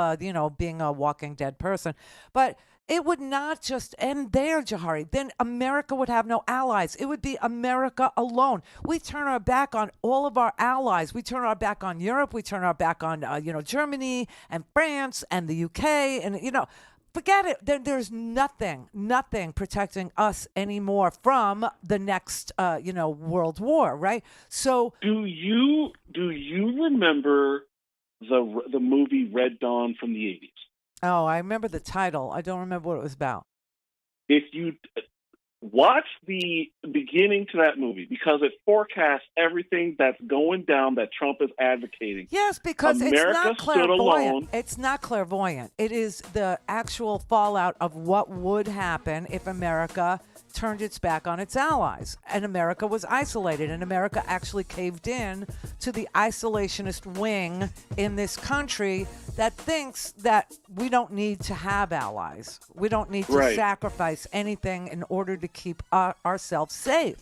being a walking dead person. But it would not just end there, Jahari. Then America would have no allies. It would be America alone. We turn our back on all of our allies. We turn our back on Europe. We turn our back on, Germany and France and the UK. And, forget it. There's nothing protecting us anymore from the next, world war, right? So, do you remember the movie Red Dawn from the 80s? Oh, I remember the title. I don't remember what it was about. If you Watch the beginning to that movie because it forecasts everything that's going down that Trump is advocating. Yes, because America it's not stood alone. clairvoyant. It's not clairvoyant. It is the actual fallout of what would happen if America turned its back on its allies and America was isolated, and America actually caved in to the isolationist wing in this country that thinks that we don't need to have allies. We don't need to sacrifice anything in order to keep ourselves safe.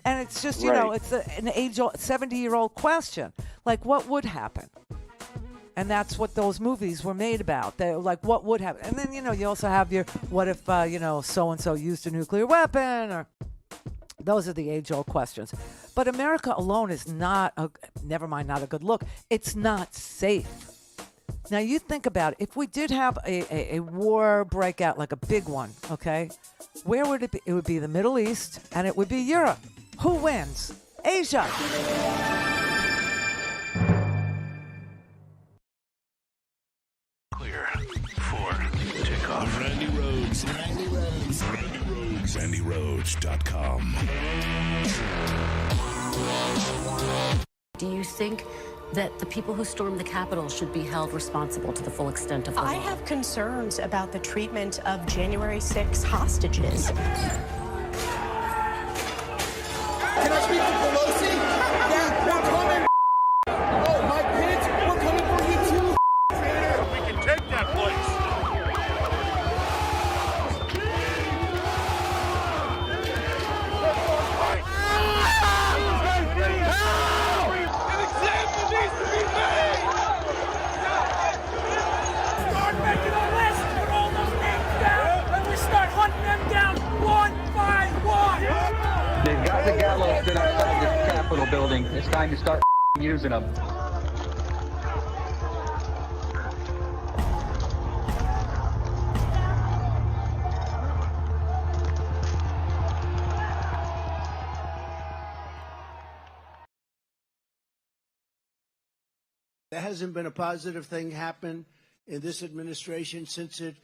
And it's just, you know, it's an age-old, 70-year-old question. Like, what would happen? And that's what those movies were made about. They're like, what would happen? And then, you know, you also have your, what if, you know, so-and-so used a nuclear weapon? Or those are the age-old questions. But America alone is not, never mind, not a good look. It's not safe. Now, you think about it. If we did have a war breakout, like a big one, okay, where would it be? It would be the Middle East, and it would be Europe. Who wins? Asia. Clear for takeoff. Randi Rhodes. Randi Rhodes. Randi Rhodes. RandiRhodes.com. Do you think that the people who stormed the Capitol should be held responsible to the full extent of the law? I have concerns about the treatment of January 6 hostages. Can I speak to Pelosi? Yeah, we're coming. Oh, Mike Pence, we're coming for you too. We can take that place. An example needs to be made. Start making a list, put all those names down, and we start hunting them down one by one. They've got the gallows stood outside this Capitol building. It's time to start using them. There hasn't been a positive thing happen in this administration since it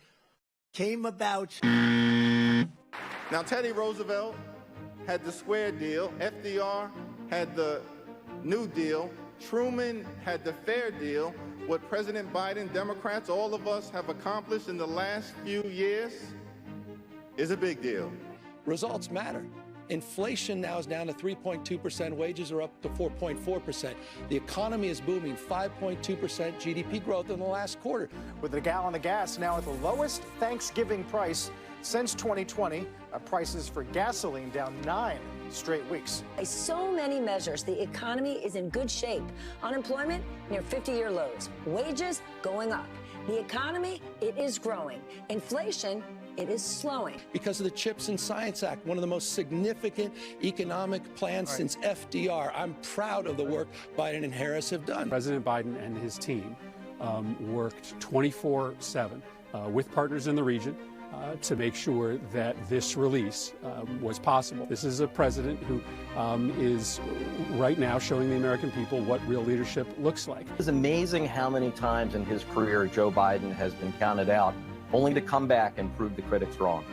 came about. Now, Teddy Roosevelt had the square deal. FDR had the New Deal. Truman had the fair deal. What President Biden, Democrats, all of us have accomplished in the last few years is a big deal. Results matter. Inflation now is down to 3.2%. Wages are up to 4.4%. The economy is booming, 5.2% GDP growth in the last quarter. With a gallon of gas now at the lowest Thanksgiving price since 2020, prices for gasoline down 9 straight weeks. By so many measures, the economy is in good shape. Unemployment near 50-year lows. Wages going up. The economy, it is growing. Inflation, it is slowing. Because of the CHIPS and Science Act, one of the most significant economic plans since FDR. I'm proud of the work Biden and Harris have done. President Biden and his team worked 24/7 with partners in the region to make sure that this release was possible. This is a president who is right now showing the American people what real leadership looks like. It's amazing how many times in his career Joe Biden has been counted out, only to come back and prove the critics wrong.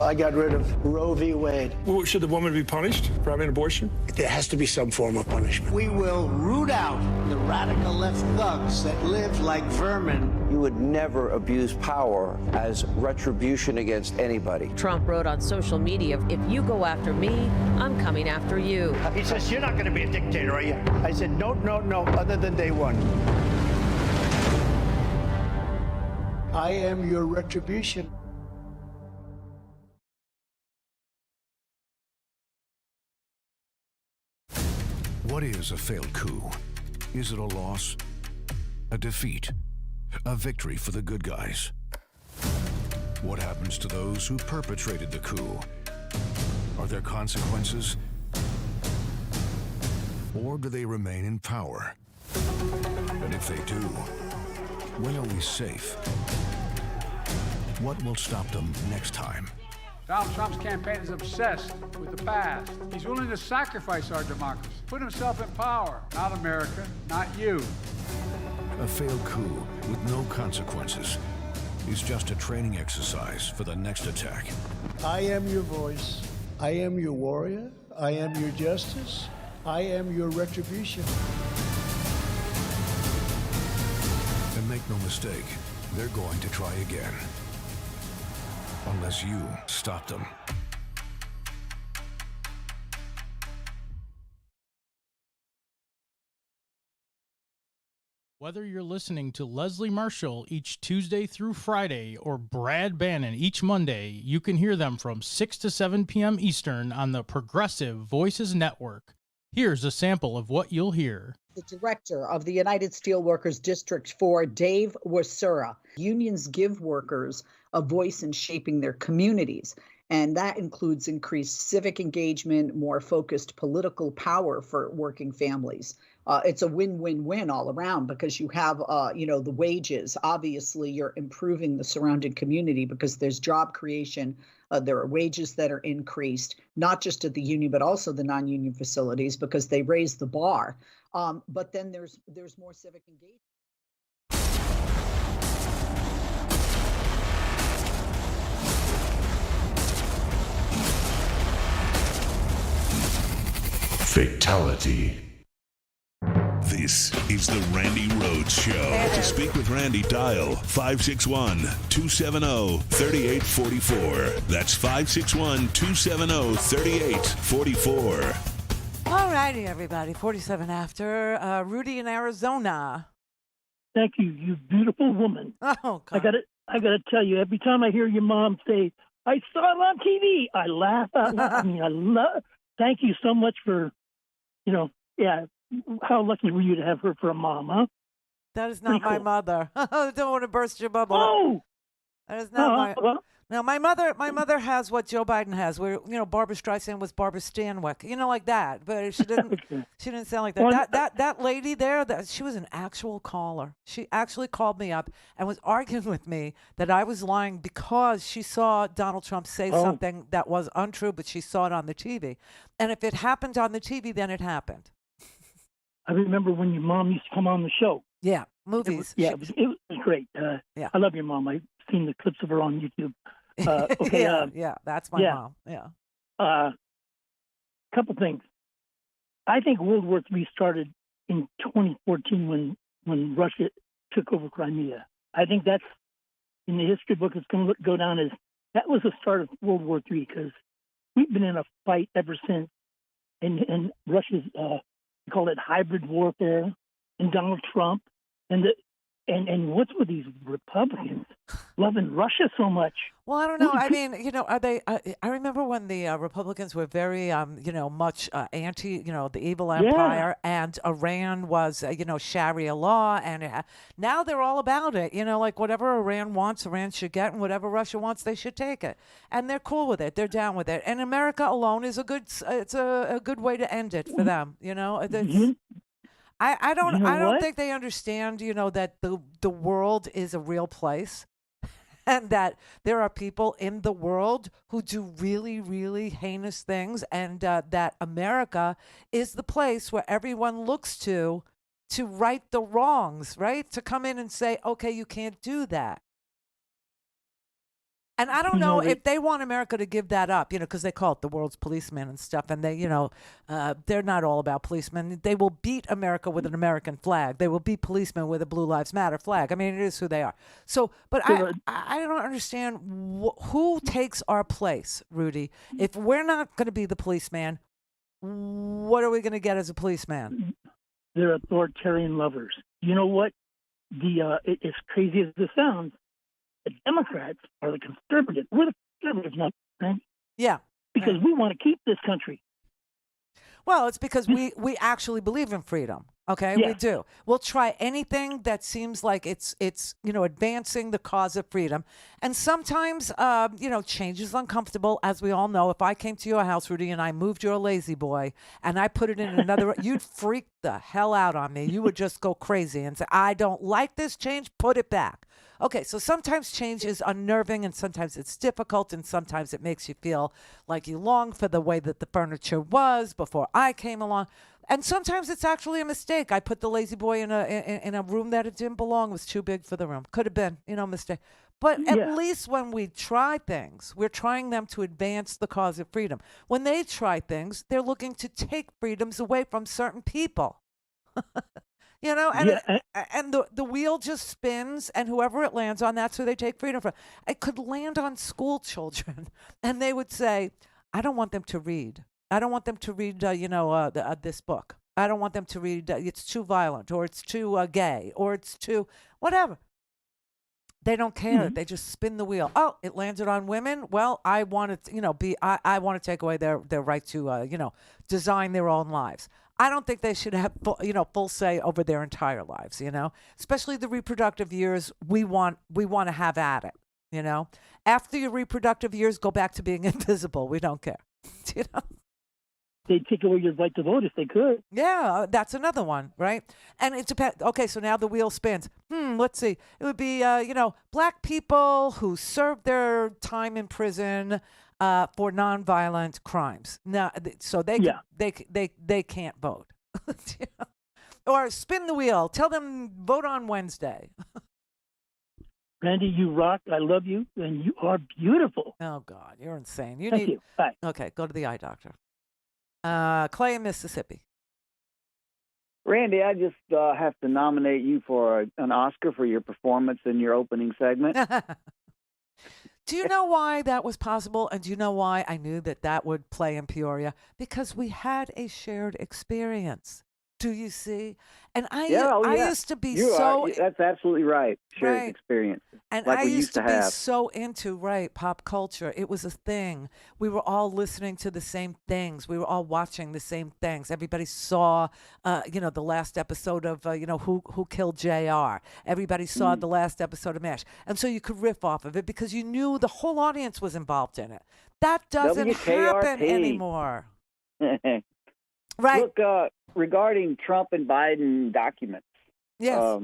I got rid of Roe v. Wade. Well, should the woman be punished for having an abortion? There has to be some form of punishment. We will root out the radical left thugs that live like vermin. You would never abuse power as retribution against anybody. Trump wrote on social media, if you go after me, I'm coming after you. He says, you're not going to be a dictator, are you? I said, no, other than day one. I am your retribution. What is a failed coup? Is it a loss? A defeat? A victory for the good guys? What happens to those who perpetrated the coup? Are there consequences? Or do they remain in power? And if they do, when are we safe? What will stop them next time? Donald Trump's campaign is obsessed with the past. He's willing to sacrifice our democracy, put himself in power. Not America, not you. A failed coup with no consequences is just a training exercise for the next attack. I am your voice. I am your warrior. I am your justice. I am your retribution. And make no mistake, they're going to try again. Unless you stop them. Whether you're listening to Leslie Marshall each Tuesday through Friday or Brad Bannon each Monday, you can hear them from 6 to 7 p.m. Eastern on the Progressive Voices Network. Here's a sample of what you'll hear. The director of the United Steelworkers District 4, Dave Wasura. Unions give workers a voice in shaping their communities, and that includes increased civic engagement, more focused political power for working families. It's a win-win-win all around because you have, the wages. Obviously, you're improving the surrounding community because there's job creation. There are wages that are increased, not just at the union, but also the non-union facilities because they raise the bar. But then there's more civic engagement. Fatality. This is the Randi Rhodes Show. To speak with Randi, dial 561-270-3844. That's 561-270-3844. All righty, everybody. 47 after. Rudy in Arizona. Thank you, you beautiful woman. Oh, God. I gotta tell you, every time I hear your mom say, I saw it on TV, I laugh out loud. I mean, thank you so much for, how lucky were you to have her for a mom, huh? That is not my mother. I don't want to burst your bubble. Oh! That is not No, my mother has what Joe Biden has, where Barbara Streisand was Barbara Stanwyck, like that. But she didn't. She didn't sound like that. That lady there, she was an actual caller. She actually called me up and was arguing with me that I was lying because she saw Donald Trump say something that was untrue, but she saw it on the TV. And if it happened on the TV, then it happened. I remember when your mom used to come on the show. Yeah, movies. It was great. Yeah. I love your mom. I've seen the clips of her on YouTube. Okay. Yeah, that's my mom. Yeah. Couple things. I think World War III started in 2014 when Russia took over Crimea. I think that's in the history book. It's going to go down as that was the start of World War III because we've been in a fight ever since. And Russia's they call it hybrid warfare, and Donald Trump, and what's with these Republicans loving Russia so much? Well, I don't know. I mean, are they? I remember when the Republicans were very, much anti, the evil empire, and Iran was, Sharia law, and now they're all about it. Like whatever Iran wants, Iran should get, and whatever Russia wants, they should take it, and they're cool with it. They're down with it, and America alone is a good way to end it for them. I don't think they understand, that the world is a real place and that there are people in the world who do really, really heinous things and that America is the place where everyone looks to right the wrongs, right? To come in and say, okay, you can't do that. And I don't know if they want America to give that up, because they call it the world's policeman and stuff. And they, they're not all about policemen. They will beat America with an American flag. They will beat policemen with a Blue Lives Matter flag. I mean, it is who they are. So, but I don't understand who takes our place, Rudy. If we're not going to be the policeman, what are we going to get as a policeman? They're authoritarian lovers. You know what? As crazy as this sounds, the Democrats are the conservatives. We're the conservatives now, right? Yeah. Because we want to keep this country. Well, it's because we actually believe in freedom. Okay, we do. We'll try anything that seems like it's advancing the cause of freedom. And sometimes, change is uncomfortable, as we all know. If I came to your house, Rudy, and I moved your lazy boy and I put it in another, you'd freak the hell out on me. You would just go crazy and say, I don't like this change, put it back. Okay, so sometimes change is unnerving, and sometimes it's difficult, and sometimes it makes you feel like you long for the way that the furniture was before I came along. And sometimes it's actually a mistake. I put the lazy boy in a room that it didn't belong. It was too big for the room. Could have been, mistake. But at least when we try things, we're trying them to advance the cause of freedom. When they try things, they're looking to take freedoms away from certain people. And the wheel just spins, and whoever it lands on, that's who they take freedom from. It could land on school children, and they would say, I don't want them to read. I don't want them to read, this book. I don't want them to read, it's too violent, or it's too gay, or it's too whatever. They don't care. Mm-hmm. They just spin the wheel. Oh, it landed on women. Well, I want to, I want to take away their right to, design their own lives. I don't think they should have, full say over their entire lives. Especially the reproductive years. We want to have at it. After your reproductive years, go back to being invisible. We don't care. They'd take away your right to vote if they could. Yeah, that's another one, right? And it depends. Okay, so now the wheel spins. Let's see. It would be, black people who served their time in prison for nonviolent crimes. Now, so they can't vote. Or spin the wheel. Tell them vote on Wednesday. Randi, you rock. I love you, and you are beautiful. Oh God, you're insane. Thank you. Bye. Okay, go to the eye doctor. Clay in Mississippi. Randi, I just have to nominate you for an Oscar for your performance in your opening segment. Do you know why that was possible? And do you know why I knew that would play in Peoria? Because we had a shared experience. Do you see? And I used to be that's absolutely right. Shared experience. And like I we used to be have. so into pop culture. It was a thing. We were all listening to the same things. We were all watching the same things. Everybody saw, the last episode of, Who Killed JR. Everybody saw the last episode of MASH. And so you could riff off of it because you knew the whole audience was involved in it. That doesn't happen anymore. Right. Look, regarding Trump and Biden documents, yes.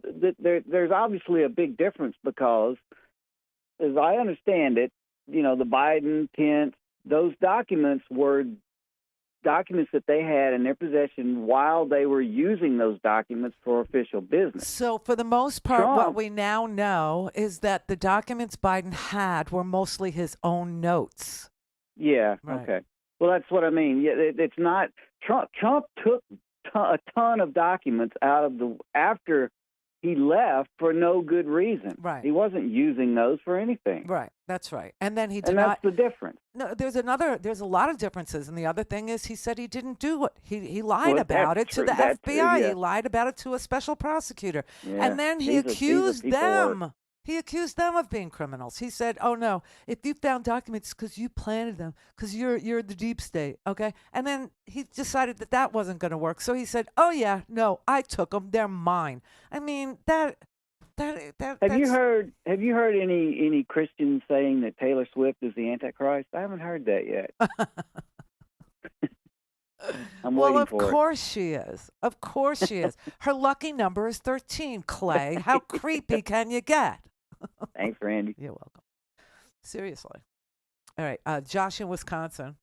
There's obviously a big difference because, as I understand it, the Biden, Pence, those documents were documents that they had in their possession while they were using those documents for official business. So for the most part, what we now know is that the documents Biden had were mostly his own notes. Yeah, right. Okay. Well, that's what I mean. Yeah, it's not Trump. Trump took a ton of documents out of after he left for no good reason. Right. He wasn't using those for anything. Right. That's right. And then he did and that's the difference. No, there's a lot of differences. And the other thing is he said he didn't do it. He lied about it to the FBI. True, yeah. He lied about it to a special prosecutor. Yeah. And then he accused them. He accused them of being criminals. He said, "Oh no, if you found documents because you planted them, because you're the deep state, okay?" And then he decided that wasn't going to work. So he said, "Oh yeah, no, I took them. They're mine." I mean that. Have you heard any Christians saying that Taylor Swift is the Antichrist? I haven't heard that yet. I'm waiting for it. Of course she is. Of course she is. Her lucky number is 13, Clay. How creepy can you get? Thanks, Randi. You're welcome. Seriously. All right. Josh in Wisconsin.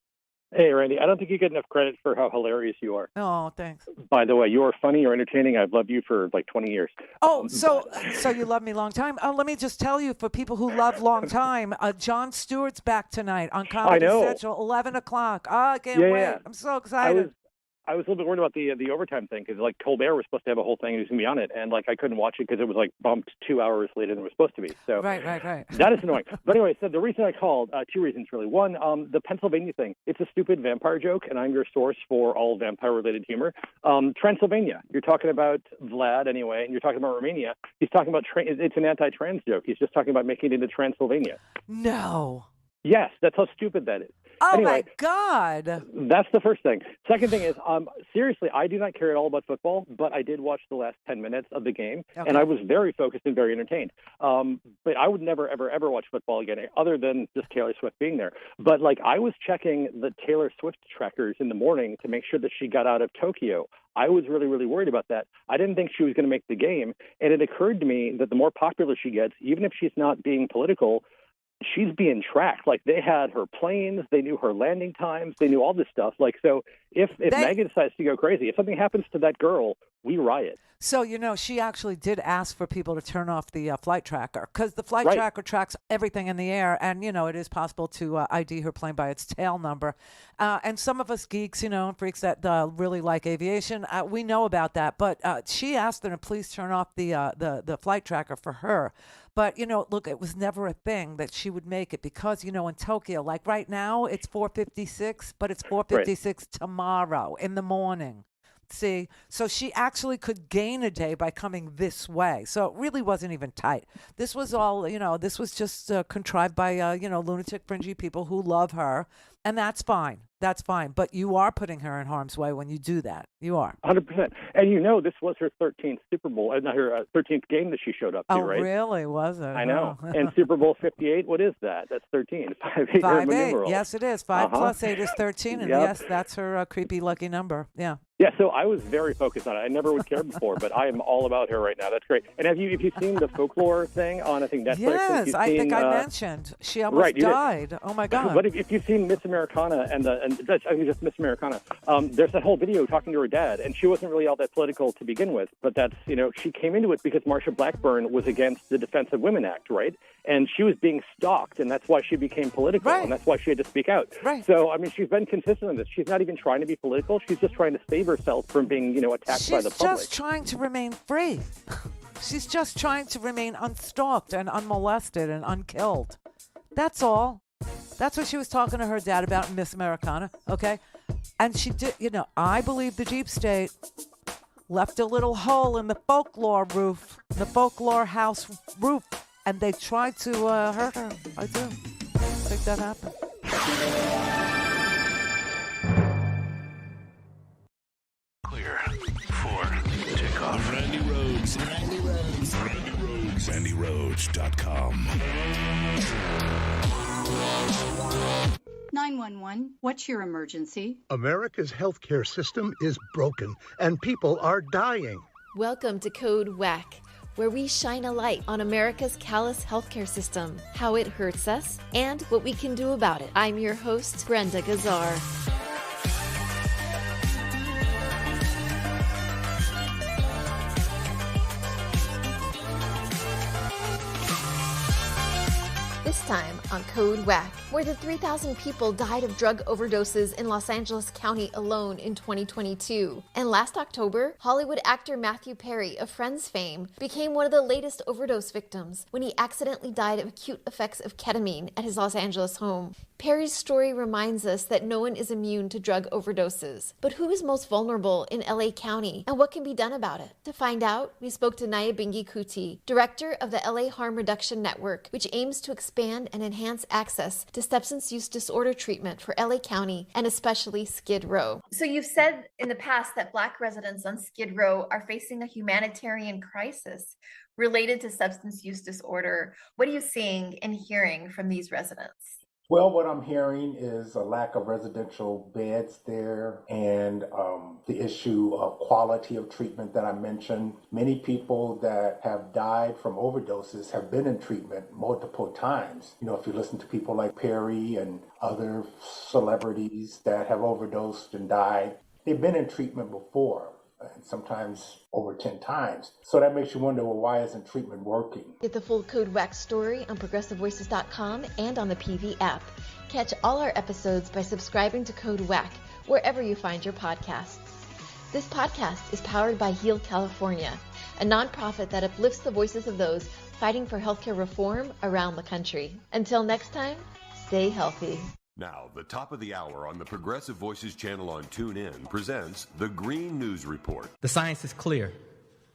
Hey, Randi. I don't think you get enough credit for how hilarious you are. Oh, thanks. By the way, you are funny. You're entertaining. I've loved you for like 20 years. Oh, so you love me long time. Let me just tell you, for people who love long time, Jon Stewart's back tonight on Comedy Central, 11 o'clock. Oh, I can't wait. Yeah. I'm so excited. I was a little bit worried about the overtime thing because Colbert was supposed to have a whole thing and he was going to be on it, and I couldn't watch it because it was bumped 2 hours later than it was supposed to be. So right. That is annoying. But anyway, so the reason I called, two reasons really. One, the Pennsylvania thing. It's a stupid vampire joke, and I'm your source for all vampire-related humor. Transylvania. You're talking about Vlad anyway, and you're talking about Romania. He's talking about it's an anti-trans joke. He's just talking about making it into Transylvania. No. Yes, that's how stupid that is. Oh, anyway, my God. That's the first thing. Second thing is, seriously, I do not care at all about football, but I did watch the last 10 minutes of the game, and I was very focused and very entertained. But I would never, ever, ever watch football again, other than just Taylor Swift being there. But, like, I was checking the Taylor Swift trackers in the morning to make sure that she got out of Tokyo. I was really, really worried about that. I didn't think she was going to make the game, and it occurred to me that the more popular she gets, even if she's not being political, she's being tracked. Like, they had her planes, they knew her landing times, they knew all this stuff. Like, so if Megan decides to go crazy, if something happens to that girl, we riot. So, she actually did ask for people to turn off the flight tracker, because the flight tracker tracks everything in the air, and, it is possible to ID her plane by its tail number. And some of us geeks, and freaks that really like aviation, we know about that. But she asked them to please turn off the flight tracker for her. But, look, it was never a thing that she would make it because, in Tokyo, like right now, it's 4:56, but it's 4:56 tomorrow in the morning. See, so she actually could gain a day by coming this way. So it really wasn't even tight. This was all, this was just contrived by, lunatic, fringy people who love her. And that's fine. That's fine. But you are putting her in harm's way when you do that. You are. 100%. And this was her 13th Super Bowl, her 13th game that she showed up to, right? Oh, really? Was it? I know. Oh. And Super Bowl 58, what is that? That's 13. 5-8. 5-8. Yes, it is. 5 plus 8 is 13. And yes, that's her creepy lucky number. Yeah. Yeah, so I was very focused on it. I never would care before, but I am all about her right now. That's great. And have you seen the folklore thing on, I think, Netflix? Yes, I think I mentioned. She almost died. Oh, my God. But if you've seen Miss Americana and I think just Miss Americana, there's that whole video talking to her dad, and she wasn't really all that political to begin with, but that's, she came into it because Marsha Blackburn was against the Defense of Women Act, right? And she was being stalked, and that's why she became political, and that's why she had to speak out. Right. So, I mean, she's been consistent in this. She's not even trying to be political. She's just trying to save herself from being, attacked by the public. She's just trying to remain free. She's just trying to remain unstalked and unmolested and unkilled. That's all. That's what she was talking to her dad about in Miss Americana, okay? And she did, I believe the deep state left a little hole in the folklore roof, the folklore house roof, and they tried to hurt her. I do. I think that happened. Clear for takeoff. Randi Rhodes. Randi Rhodes. Randi Rhodes. RandiRhodes.com. 911, what's your emergency? America's healthcare system is broken, and people are dying. Welcome to Code WACK, where we shine a light on America's callous healthcare system, how it hurts us, and what we can do about it. I'm your host, Brenda Gazar. This time on Code WACK, more than 3,000 people died of drug overdoses in Los Angeles County alone in 2022. And last October, Hollywood actor Matthew Perry of Friends fame became one of the latest overdose victims when he accidentally died of acute effects of ketamine at his Los Angeles home. Perry's story reminds us that no one is immune to drug overdoses. But who is most vulnerable in LA County, and what can be done about it? To find out, we spoke to Nyabinghi Kuti, director of the LA Harm Reduction Network, which aims to expand and enhance access to substance use disorder treatment for LA County and especially Skid Row. So you've said in the past that Black residents on Skid Row are facing a humanitarian crisis related to substance use disorder. What are you seeing and hearing from these residents? Well, what I'm hearing is a lack of residential beds there and the issue of quality of treatment that I mentioned. Many people that have died from overdoses have been in treatment multiple times. If you listen to people like Perry and other celebrities that have overdosed and died, they've been in treatment before. And sometimes over 10 times. So that makes you wonder, well, why isn't treatment working? Get the full Code WACK story on ProgressiveVoices.com and on the PV app. Catch all our episodes by subscribing to Code WACK wherever you find your podcasts. This podcast is powered by Heal California, a nonprofit that uplifts the voices of those fighting for healthcare reform around the country. Until next time, stay healthy. Now, the top of the hour on the Progressive Voices channel on TuneIn presents the Green News Report. The science is clear.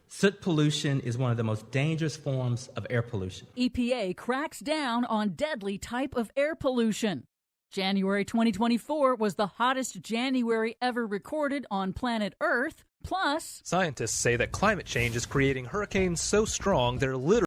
Soot pollution is one of the most dangerous forms of air pollution. EPA cracks down on deadly type of air pollution. January 2024 was the hottest January ever recorded on planet Earth. Plus, scientists say that climate change is creating hurricanes so strong they're literally